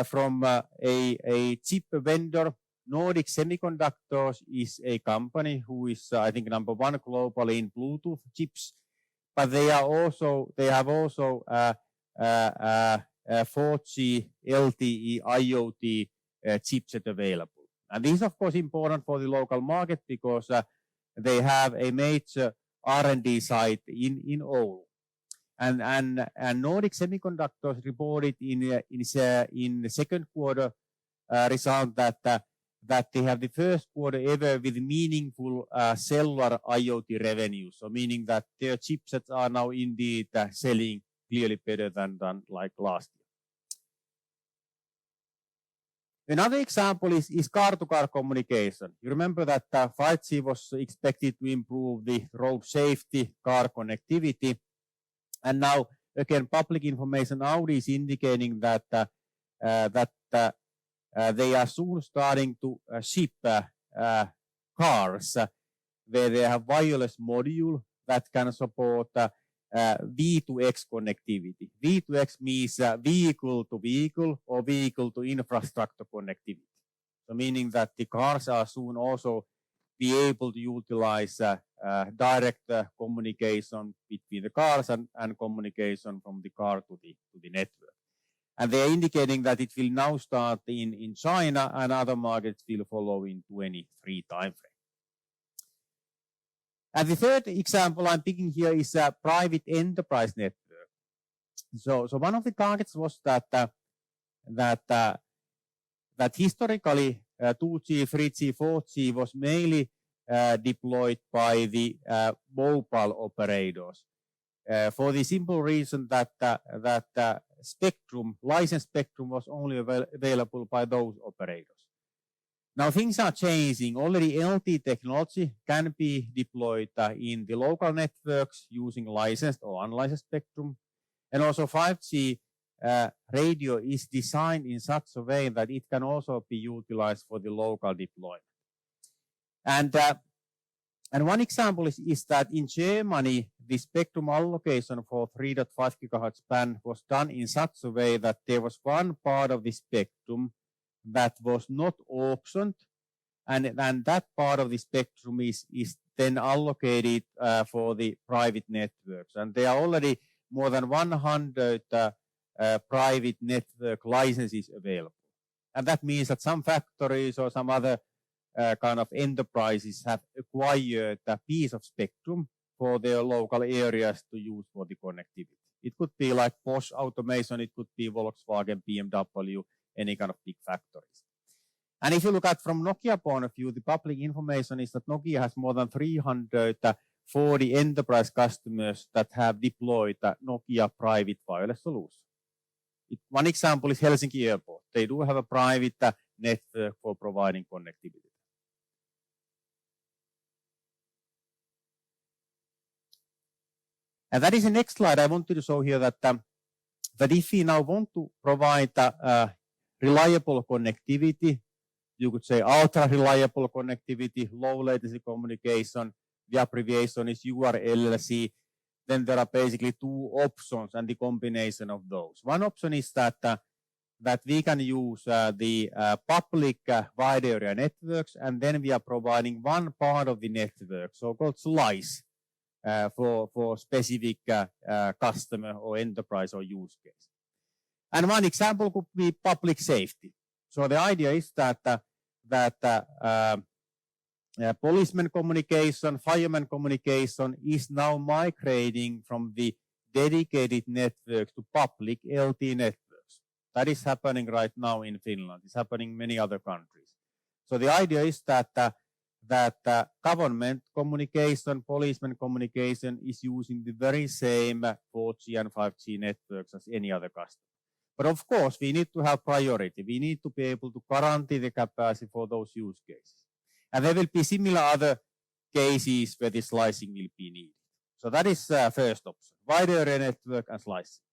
from a chip vendor. Nordic Semiconductors is a company who is, I think, number one globally in Bluetooth chips, but they have also 4G LTE IoT chipset available. And this is of course important for the local market because they have a major R&D site in Oulu. And Nordic Semiconductors reported in the second quarter result that they have the first quarter ever with meaningful cellular IoT revenue. So meaning that their chipsets are now indeed selling clearly better than like last year. Another example is car-to-car communication. You remember that 5G was expected to improve the road safety, car connectivity. And now, again, public information out is indicating that they are soon starting to ship cars where they have wireless module that can support V2X connectivity. V2X means vehicle to vehicle or vehicle to infrastructure connectivity. So meaning that the cars are soon also be able to utilize direct communication between the cars and communication from the car to the network. And they are indicating that it will now start in China and other markets will follow in 23 timeframe. And the third example I'm picking here is a private enterprise network. So one of the targets was that historically 2G, 3G, 4G was mainly deployed by the mobile operators for the simple reason that spectrum, licensed spectrum was only available by those operators. Now things are changing. Already LTE technology can be deployed in the local networks using licensed or unlicensed spectrum. And also 5G radio is designed in such a way that it can also be utilized for the local deployment. And one example is that in Germany, the spectrum allocation for 3.5 gigahertz band was done in such a way that there was one part of the spectrum that was not auctioned, and that part of the spectrum is then allocated for the private networks. And there are already more than 100 private network licenses available. And that means that some factories or some other kind of enterprises have acquired a piece of spectrum for their local areas to use for the connectivity. It could be like Bosch Automation, it could be Volkswagen, BMW, any kind of big factories. And if you look at from Nokia point of view, the public information is that Nokia has more than 340 enterprise customers that have deployed a Nokia private wireless solution. One example is Helsinki Airport. They do have a private network for providing connectivity. And that is the next slide I wanted to show here, that if we now want to provide reliable connectivity, you could say ultra reliable connectivity, low latency communication, the abbreviation is URLLC, then there are basically two options and the combination of those. One option is that we can use the public wide area networks, and then we are providing one part of the network, so-called slice, for specific customer or enterprise or use case. And one example could be public safety. So the idea is that policeman communication, fireman communication is now migrating from the dedicated networks to public LTE networks. That is happening right now in Finland. It's happening in many other countries. So the idea is that government communication, policeman communication is using the very same 4G and 5G networks as any other customer. But of course, we need to have priority. We need to be able to guarantee the capacity for those use cases. And there will be similar other cases where the slicing will be needed. So that is first option, wide area network and slicing.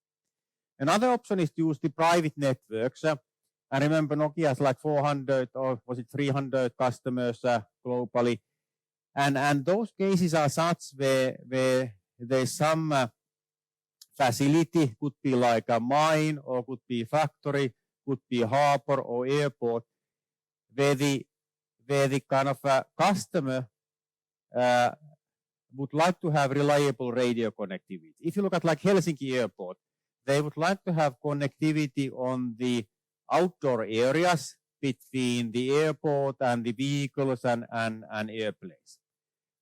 Another option is to use the private networks. And remember, Nokia has like 400 or was it 300 customers globally. And those cases are such where there's some facility, could be like a mine or could be factory, could be harbor or airport, where the kind of customer would like to have reliable radio connectivity. If you look at like Helsinki Airport, they would like to have connectivity on the outdoor areas between the airport and the vehicles and airplanes.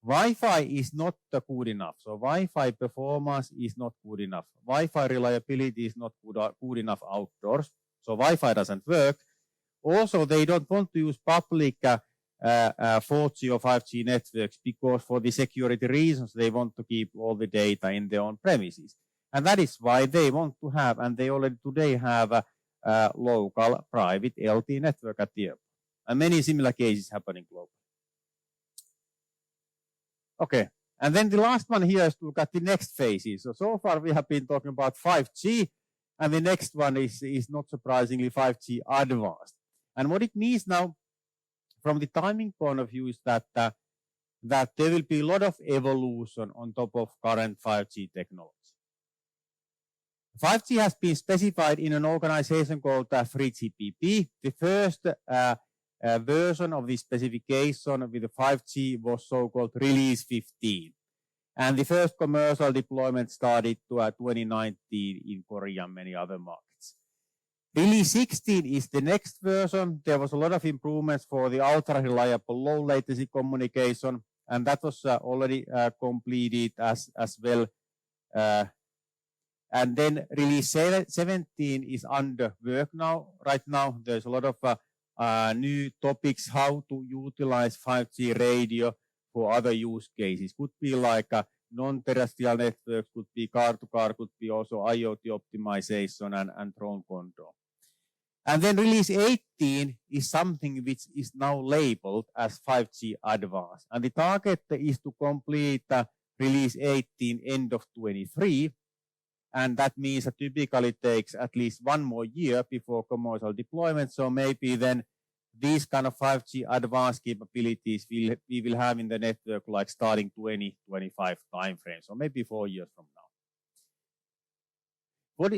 Wi-Fi is not good enough. So Wi-Fi performance is not good enough. Wi-Fi reliability is not good enough outdoors. So Wi-Fi doesn't work. Also, they don't want to use public 4G or 5G networks because for the security reasons, they want to keep all the data in their own premises. And that is why they want to have, and they already today have a local private LTE network at the airport. And many similar cases happening globally. Okay, and then the last one here is to look at the next phases. So far we have been talking about 5G, and the next one is not surprisingly 5G Advanced. And what it means now, from the timing point of view, is that there will be a lot of evolution on top of current 5G technology. 5G has been specified in an organization called 3GPP. The first version of the specification with the 5G was so-called Release 15. And the first commercial deployment started to 2019 in Korea and many other markets. Release 16 is the next version. There was a lot of improvements for the ultra-reliable low latency communication, and that was already completed as well. And then Release 17 is under work now. Right now, there's a lot of new topics how to utilize 5G radio for other use cases. Could be like non-terrestrial networks, could be car-to-car, could be also IoT optimization and drone control. And then Release 18 is something which is now labeled as 5G Advanced. And the target is to complete Release 18 end of 23. And that means that typically it takes at least one more year before commercial deployment. So maybe then these kind of 5G advanced capabilities we will have in the network like starting 2025 timeframe, so maybe 4 years from now.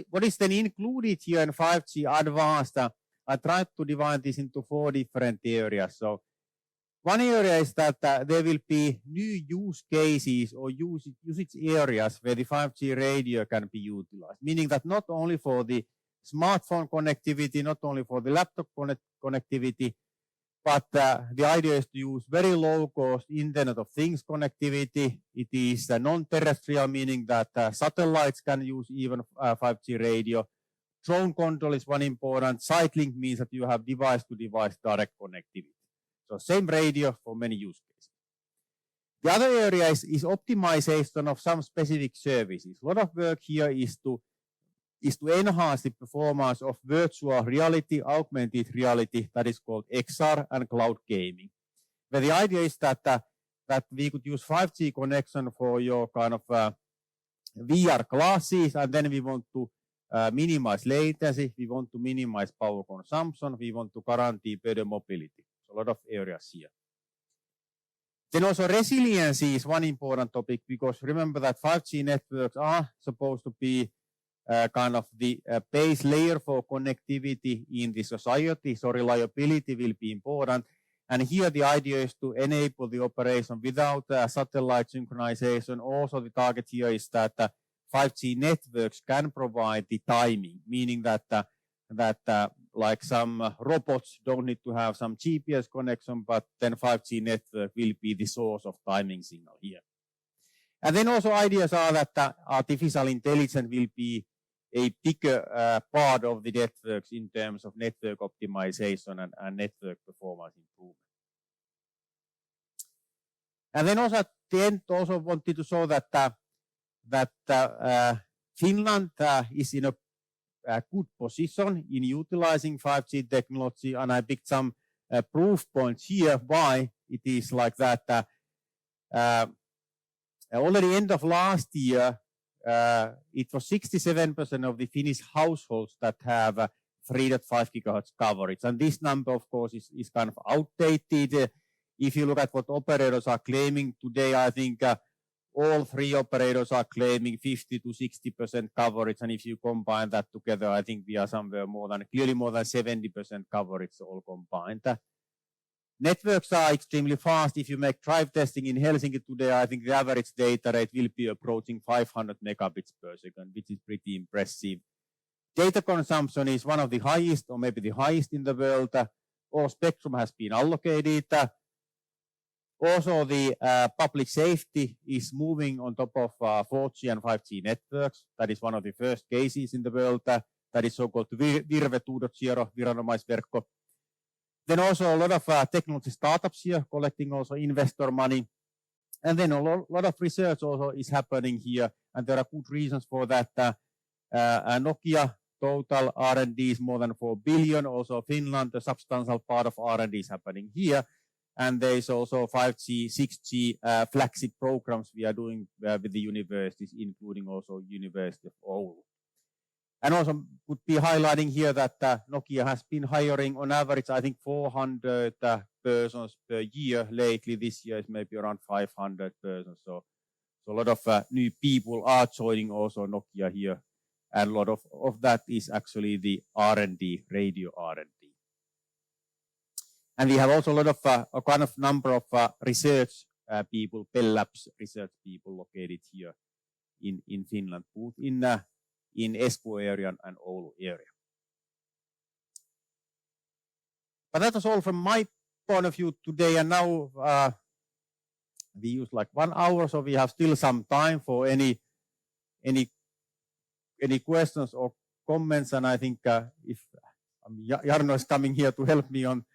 What is then included here in 5G advanced? I tried to divide this into 4 different areas. So one area is that there will be new use cases or usage areas where the 5G radio can be utilized, meaning that not only for the smartphone connectivity, not only for the laptop connectivity, but the idea is to use very low-cost Internet of Things connectivity. It is non-terrestrial, meaning that satellites can use even 5G radio. Drone control is one important. Site-link means that you have device-to-device direct connectivity. So same radio for many use cases. The other area is optimization of some specific services. A lot of work here is to enhance the performance of virtual reality, augmented reality, that is called XR, and cloud gaming. Where the idea is that we could use 5G connection for your kind of VR glasses, and then we want to minimize latency, we want to minimize power consumption, we want to guarantee better mobility. So a lot of areas here. Then also resiliency is one important topic, because remember that 5G networks are supposed to be kind of the base layer for connectivity in the society, so reliability will be important. And here the idea is to enable the operation without satellite synchronization. Also the target here is that 5G networks can provide the timing, meaning that like some robots don't need to have some GPS connection, but then 5G network will be the source of timing signal here. And then also ideas are that artificial intelligence will be a bigger part of the networks in terms of network optimization and network performance improvement. And then also at the end, also wanted to show that Finland is in a good position in utilizing 5G technology, and I picked some proof points here why it is like that. Already end of last year, it was 67% of the Finnish households that have 3.5 gigahertz coverage. And this number, of course, is kind of outdated. If you look at what operators are claiming today, I think all 3 operators are claiming 50 to 60% coverage. And if you combine that together, I think we are somewhere clearly more than 70% coverage all combined. Networks are extremely fast. If you make drive testing in Helsinki today, I think the average data rate will be approaching 500 megabits per second, which is pretty impressive. Data consumption is one of the highest, or maybe the highest in the world. All spectrum has been allocated. Also, the public safety is moving on top of 4G and 5G networks. That is one of the first cases in the world. That is so-called Virve 2.0, viranomaisverkko. Then also a lot of technology startups here collecting also investor money. And then a lot of research also is happening here. And there are good reasons for that. Nokia total R&D is more than 4 billion. Also Finland, a substantial part of R&D is happening here. And there is also 5G, 6G flagship programs we are doing with the universities, including also University of Oulu. And also could be highlighting here that Nokia has been hiring on average, I think 400 persons per year. Lately, this year is maybe around 500 persons. So a lot of new people are joining also Nokia here. And a lot of that is actually the R&D, radio R&D. And we have also a lot of a kind of number of research people, Bell Labs research people located here in Finland, both in Espoo area and Oulu area. But that was all from my point of view today. And now we use like 1 hour, so we have still some time for any questions or comments. And I think if Jarno is coming here to help me on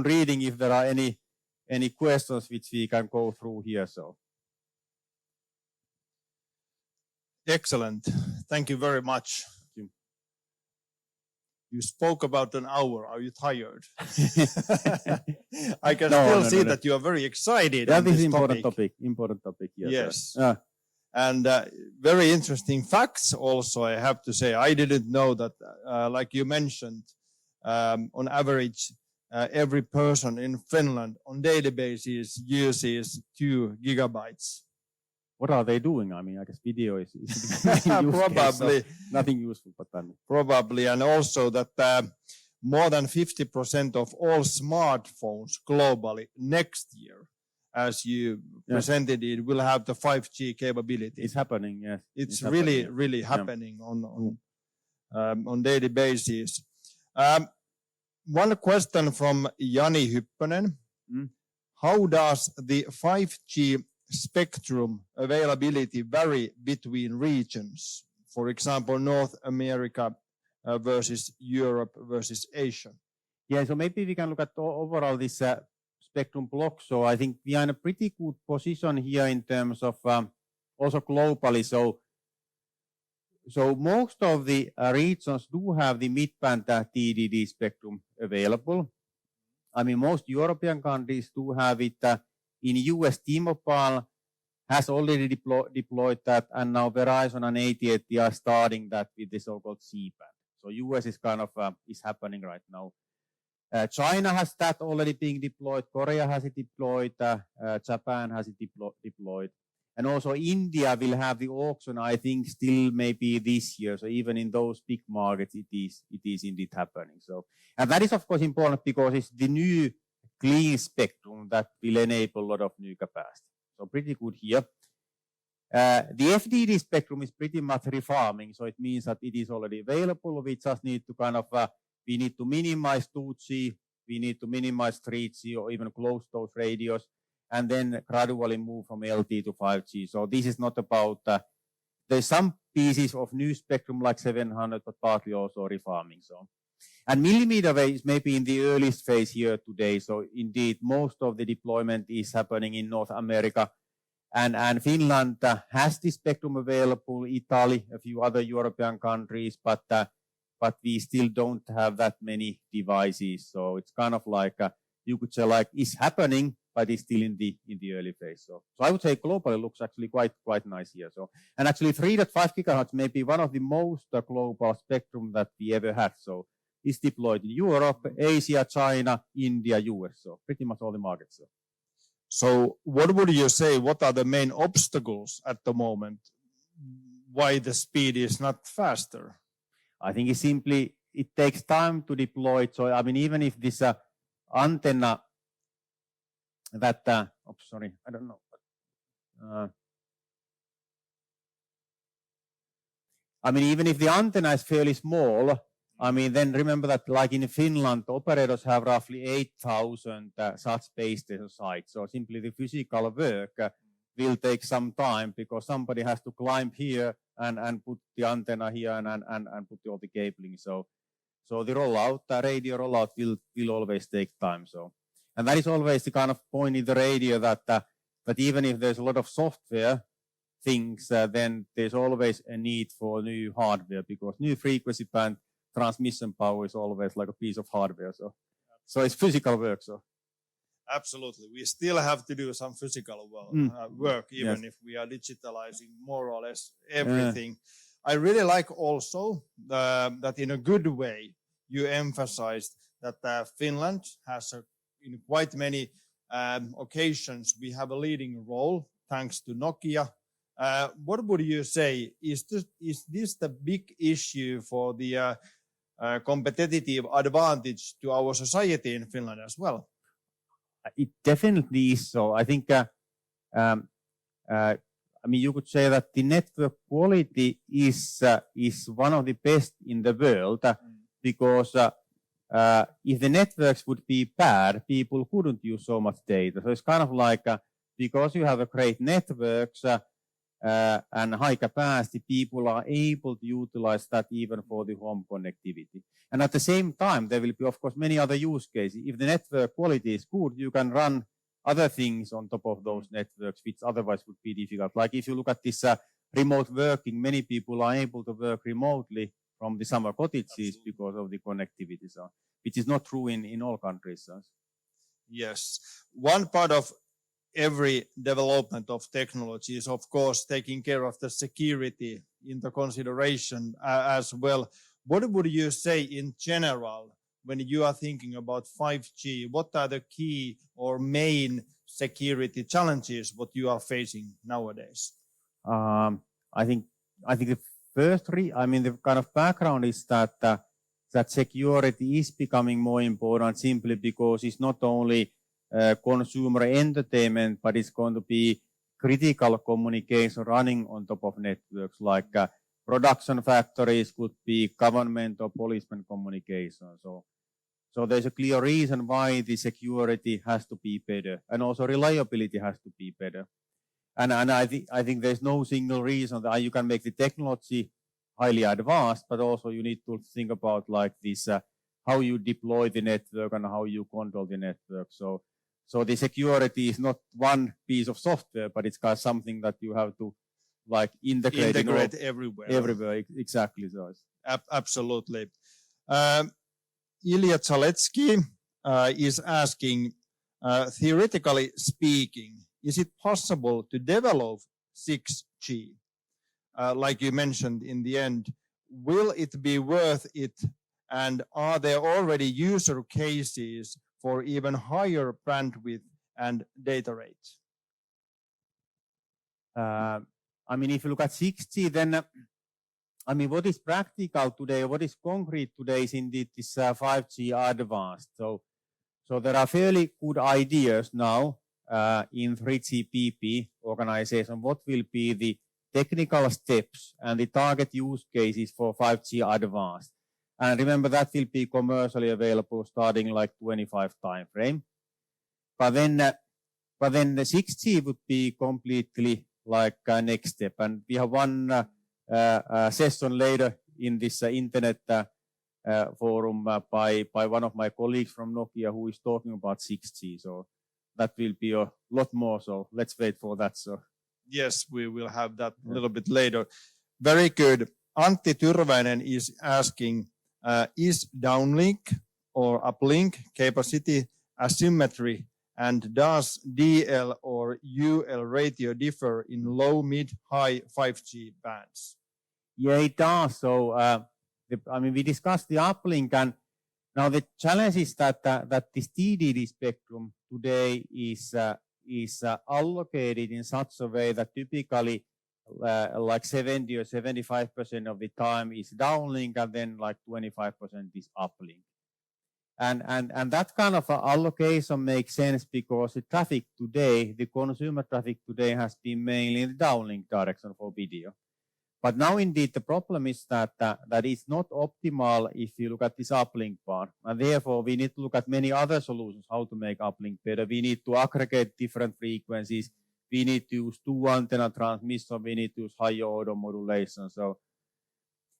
reading, if there are any questions which we can go through here. So. Excellent. Thank you very much. You spoke about an hour. Are you tired? I can still see that you are very excited. That is important topic. Important topic. Yes. And very interesting facts also, I have to say. I didn't know that, like you mentioned, on average, every person in Finland on daily basis uses 2 gigabytes. What are they doing? I mean, I guess video is Probably. Case, so nothing useful, but probably, and also that more than 50% of all smartphones globally next year, as you presented it, will have the 5G capability. It's happening, yes. It's really happening on daily basis. One question from Jani Hyppönen. How does the 5G spectrum availability vary between regions? For example, North America versus Europe versus Asia. Yeah, so maybe we can look at overall this spectrum block. So I think we are in a pretty good position here in terms of also globally. So most of the regions do have the mid-band TDD spectrum available. I mean, most European countries do have it. In US, T-Mobile has already deployed that, and now Verizon and AT&T are starting that with the so-called C-band. So US is kind of is happening right now. China has that already being deployed. Korea has it deployed. Japan has it deployed. And also India will have the auction, I think, still maybe this year. So even in those big markets, it is indeed happening. So, and that is of course important because it's the new clean spectrum that will enable a lot of new capacity. So pretty good here. The FDD spectrum is pretty much refarming. So it means that it is already available. We just need to kind of, we need to minimize 2G. We need to minimize 3G or even close those radios, and then gradually move from LTE to 5G. So this is not about, there's some pieces of new spectrum like 700, but partly also refarming. So, and millimeter wave is maybe in the earliest phase here today. So indeed, most of the deployment is happening in North America. And Finland has the spectrum available, Italy, a few other European countries, but we still don't have that many devices. So it's kind of like, you could say like, it's happening, but it's still in the early phase. So I would say globally looks actually quite nice here. So, and actually 3.5 gigahertz may be one of the most global spectrum that we ever had. So it's deployed in Europe, Asia, China, India, US. So pretty much all the markets. So what would you say, what are the main obstacles at the moment? Why the speed is not faster? I think it's simply, it takes time to deploy it. So, I mean, even if this antenna that, sorry, I don't know. I mean, even if the antenna is fairly small, I mean, then remember that like in Finland, operators have roughly 8,000 such base station sites. So simply the physical work will take some time because somebody has to climb here and put the antenna here and put all the cabling. So the rollout, the radio rollout will always take time. So, and that is always the kind of point in the radio that even if there's a lot of software things, then there's always a need for new hardware because new frequency band transmission power is always like a piece of hardware. So it's physical work. So absolutely, we still have to do some physical work, even if we are digitalizing more or less everything. I really like also that in a good way you emphasized that Finland has in quite many occasions we have a leading role thanks to Nokia. What would you say is this the big issue for the competitive advantage to our society in Finland as well? It definitely is so. I think, I mean, you could say that the network quality is one of the best in the world because if the networks would be bad, people couldn't use so much data. So it's kind of like because you have a great networks and high capacity, people are able to utilize that even for the home connectivity. And at the same time, there will be, of course, many other use cases. If the network quality is good, you can run other things on top of those networks, which otherwise would be difficult. Like if you look at this remote working, many people are able to work remotely from the summer cottages because of the connectivity, so, which is not true in all countries. So. Yes. One part of every development of technology is, of course, taking care of the security into consideration as well. What would you say in general when you are thinking about 5G? What are the key or main security challenges what you are facing nowadays? I think the first, the kind of background is that that security is becoming more important simply because it's not only consumer entertainment, but it's going to be critical communication running on top of networks like production factories, could be government or policeman communication. So there's a clear reason why the security has to be better, and also reliability has to be better. And I think there's no single reason that you can make the technology highly advanced, but also you need to think about like this, how you deploy the network and how you control the network. So the security is not one piece of software, but it's got something that you have to like integrate everywhere. Everywhere, exactly. So absolutely. Ilya Zaletsky is asking, theoretically speaking, is it possible to develop 6G? Like you mentioned in the end, will it be worth it? And are there already user cases for even higher bandwidth and data rates? If you look at 6G, then what is practical today, what is concrete today is indeed this 5G-Advanced. So there are fairly good ideas now in 3GPP organization, what will be the technical steps and the target use cases for 5G-Advanced. And remember, that will be commercially available starting like 25 time frame. But then the 6G would be completely like next step. And we have one session later in this internet forum by one of my colleagues from Nokia who is talking about 6G. So that will be a lot more. So let's wait for that. So yes, we will have that a little bit later. Very good. Antti Tyrväinen is asking, is downlink or uplink capacity asymmetry, and does DL or UL radio differ in low, mid, high 5G bands? Yeah, it does. So we discussed the uplink, and now the challenge is that this TDD spectrum today is allocated in such a way that typically like 70 or 75% of the time is downlink, and then like 25% is uplink. And that kind of allocation makes sense because the traffic today, the consumer traffic today has been mainly in the downlink direction for video. But now indeed the problem is that it's not optimal if you look at this uplink part. And therefore we need to look at many other solutions how to make uplink better. We need to aggregate different frequencies. We need to use two antenna transmission. We need to use higher order modulation. So,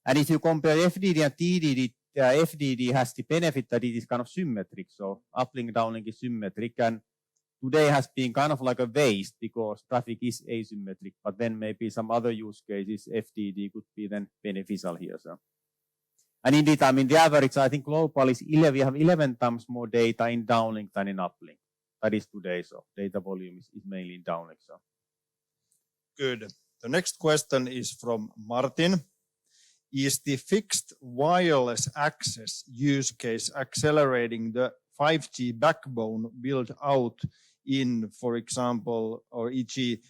and if you compare FDD and TDD, FDD has the benefit that it is kind of symmetric. So uplink, downlink is symmetric, and today has been kind of like a waste because traffic is asymmetric, but then maybe some other use cases, FDD could be then beneficial here. So, and indeed, the average, I think global is 11, we have 11 times more data in downlink than in uplink. That is today. So data volume is mainly in downlink. So good. The next question is from Martin. Is the fixed wireless access use case accelerating the 5G backbone build out in, for example, or e.g.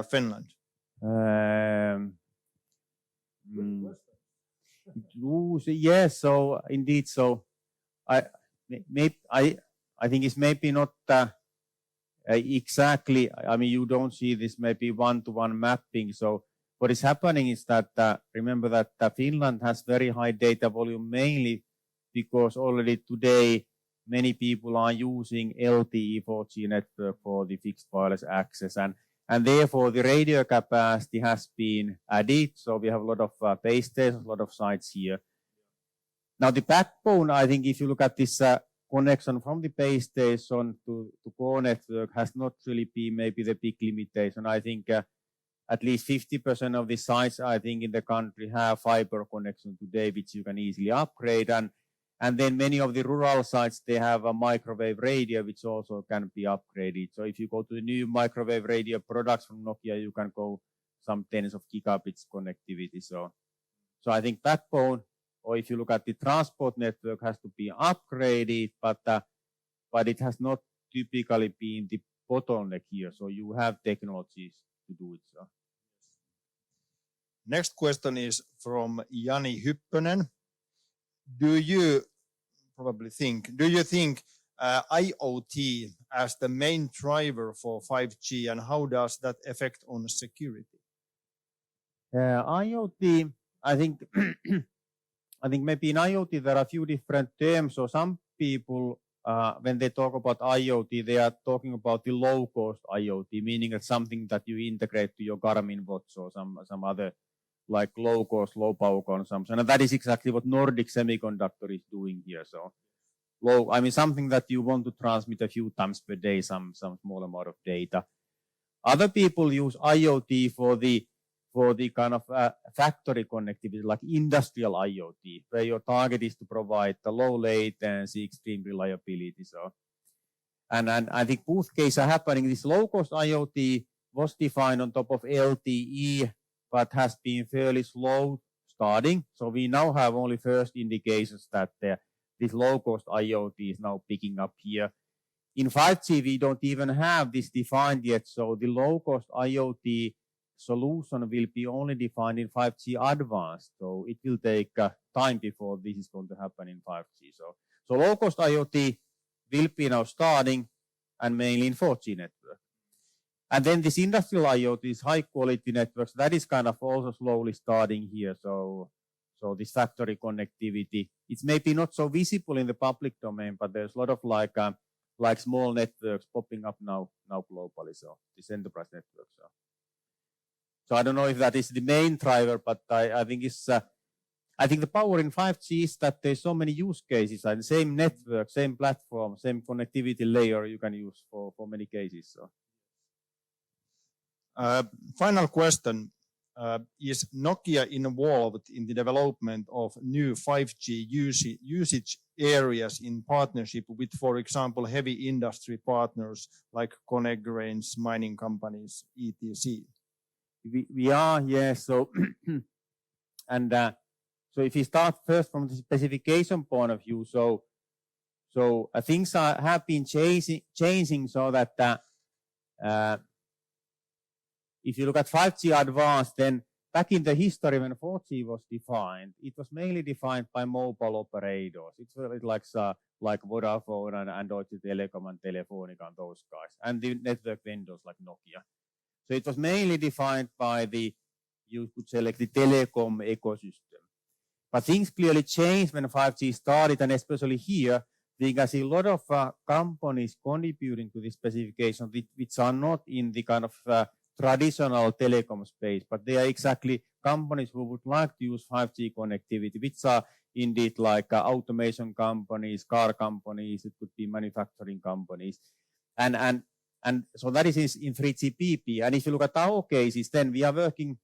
Finland? Yes, so indeed. So I think it's maybe not exactly. You don't see this maybe one-to-one mapping. So what is happening is that remember that Finland has very high data volume mainly because already today many people are using LTE 4G network for the fixed wireless access, and therefore the radio capacity has been added. So we have a lot of base stations, a lot of sites here. Now the backbone, I think if you look at this connection from the base station to core network has not really been maybe the big limitation. I think at least 50% of the sites, I think, in the country have fiber connection today, which you can easily upgrade. And then many of the rural sites, they have a microwave radio, which also can be upgraded. So if you go to the new microwave radio products from Nokia, you can go some tens of gigabits connectivity. So I think backbone or if you look at the transport network, has to be upgraded, but it has not typically been the bottleneck here. So you have technologies to do it. So. Next question is from Jani Hyppönen. Do you think IoT as the main driver for 5G, and how does that affect on security? IoT, I think, I think maybe in IoT there are a few different terms. So some people, when they talk about IoT, they are talking about the low-cost IoT, meaning it's something that you integrate to your Garmin watch or some other like low-cost, low-power consumption. And that is exactly what Nordic Semiconductor is doing here. So something that you want to transmit a few times per day, some small amount of data. Other people use IoT for the kind of factory connectivity, like industrial IoT, where your target is to provide the low latency, extreme reliability. So, and I think both cases are happening. This low-cost IoT was defined on top of LTE, but has been fairly slow starting. So we now have only first indications that this low-cost IoT is now picking up here. In 5G, we don't even have this defined yet. So the low-cost IoT solution will be only defined in 5G-Advanced. So it will take time before this is going to happen in 5G. So low-cost IoT will be now starting, and mainly in 4G network. And then this industrial IoT, is high-quality networks, that is kind of also slowly starting here. So this factory connectivity, it's maybe not so visible in the public domain, but there's a lot of like small networks popping up now globally. So this enterprise network. So I don't know if that is the main driver, but I think it's I think the power in 5G is that there's so many use cases and same network, same platform, same connectivity layer you can use for many cases. So. Final question. Is Nokia involved in the development of new 5G usage areas in partnership with, for example, heavy industry partners like Konecranes, mining companies, etc.? We are, yes. So, and so if you start first from the specification point of view, so things have been changing so that if you look at 5G-Advanced, then back in the history when 4G was defined, it was mainly defined by mobile operators. It's really like Vodafone and Deutsche Telekom and Telefonica and those guys, and the network vendors like Nokia. So it was mainly defined by you could say like the telecom ecosystem. But things clearly changed when 5G started, and especially here, we can see a lot of companies contributing to this specification, which are not in the kind of traditional telecom space, but they are exactly companies who would like to use 5G connectivity, which are indeed like automation companies, car companies, it could be manufacturing companies. And so that is in 3GPP. And if you look at our cases, then we are working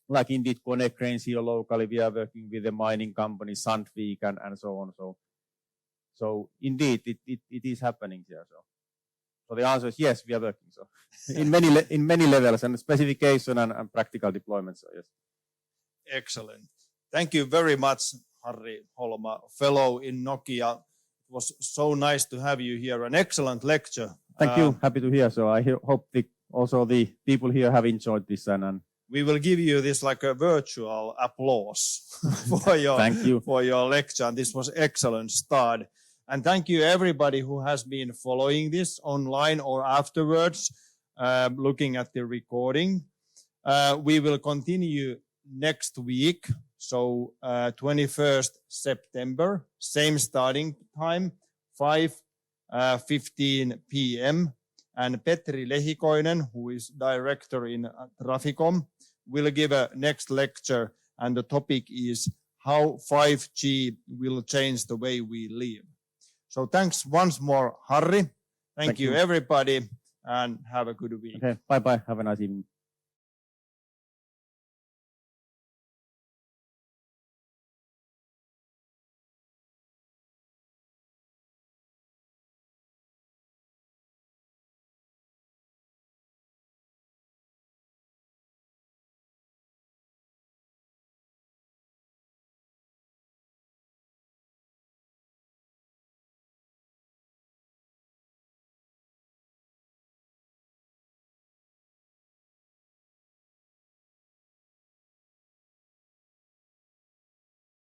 like indeed Konecranes here locally. We are working with the mining company, Sandvik and so on. So indeed, it is happening here. So the answer is yes, we are working. So in many levels and specification and practical deployment. So yes. Excellent. Thank you very much, Harri, Holma, fellow in Nokia. It was so nice to have you here. An excellent lecture. Thank you. Happy to hear. So I hope also the people here have enjoyed this. And we will give you this like a virtual applause for your Thank you. For your lecture. And this was excellent start. And thank you everybody who has been following this online or afterwards, looking at the recording. We will continue next week. So 21st September, same starting time, 5:15 p.m. And Petri Lehikoinen, who is director in Traficom, will give a next lecture. And the topic is how 5G will change the way we live. So thanks once more, Harri. Thank you, everybody, and have a good week. Okay, bye-bye. Have a nice evening.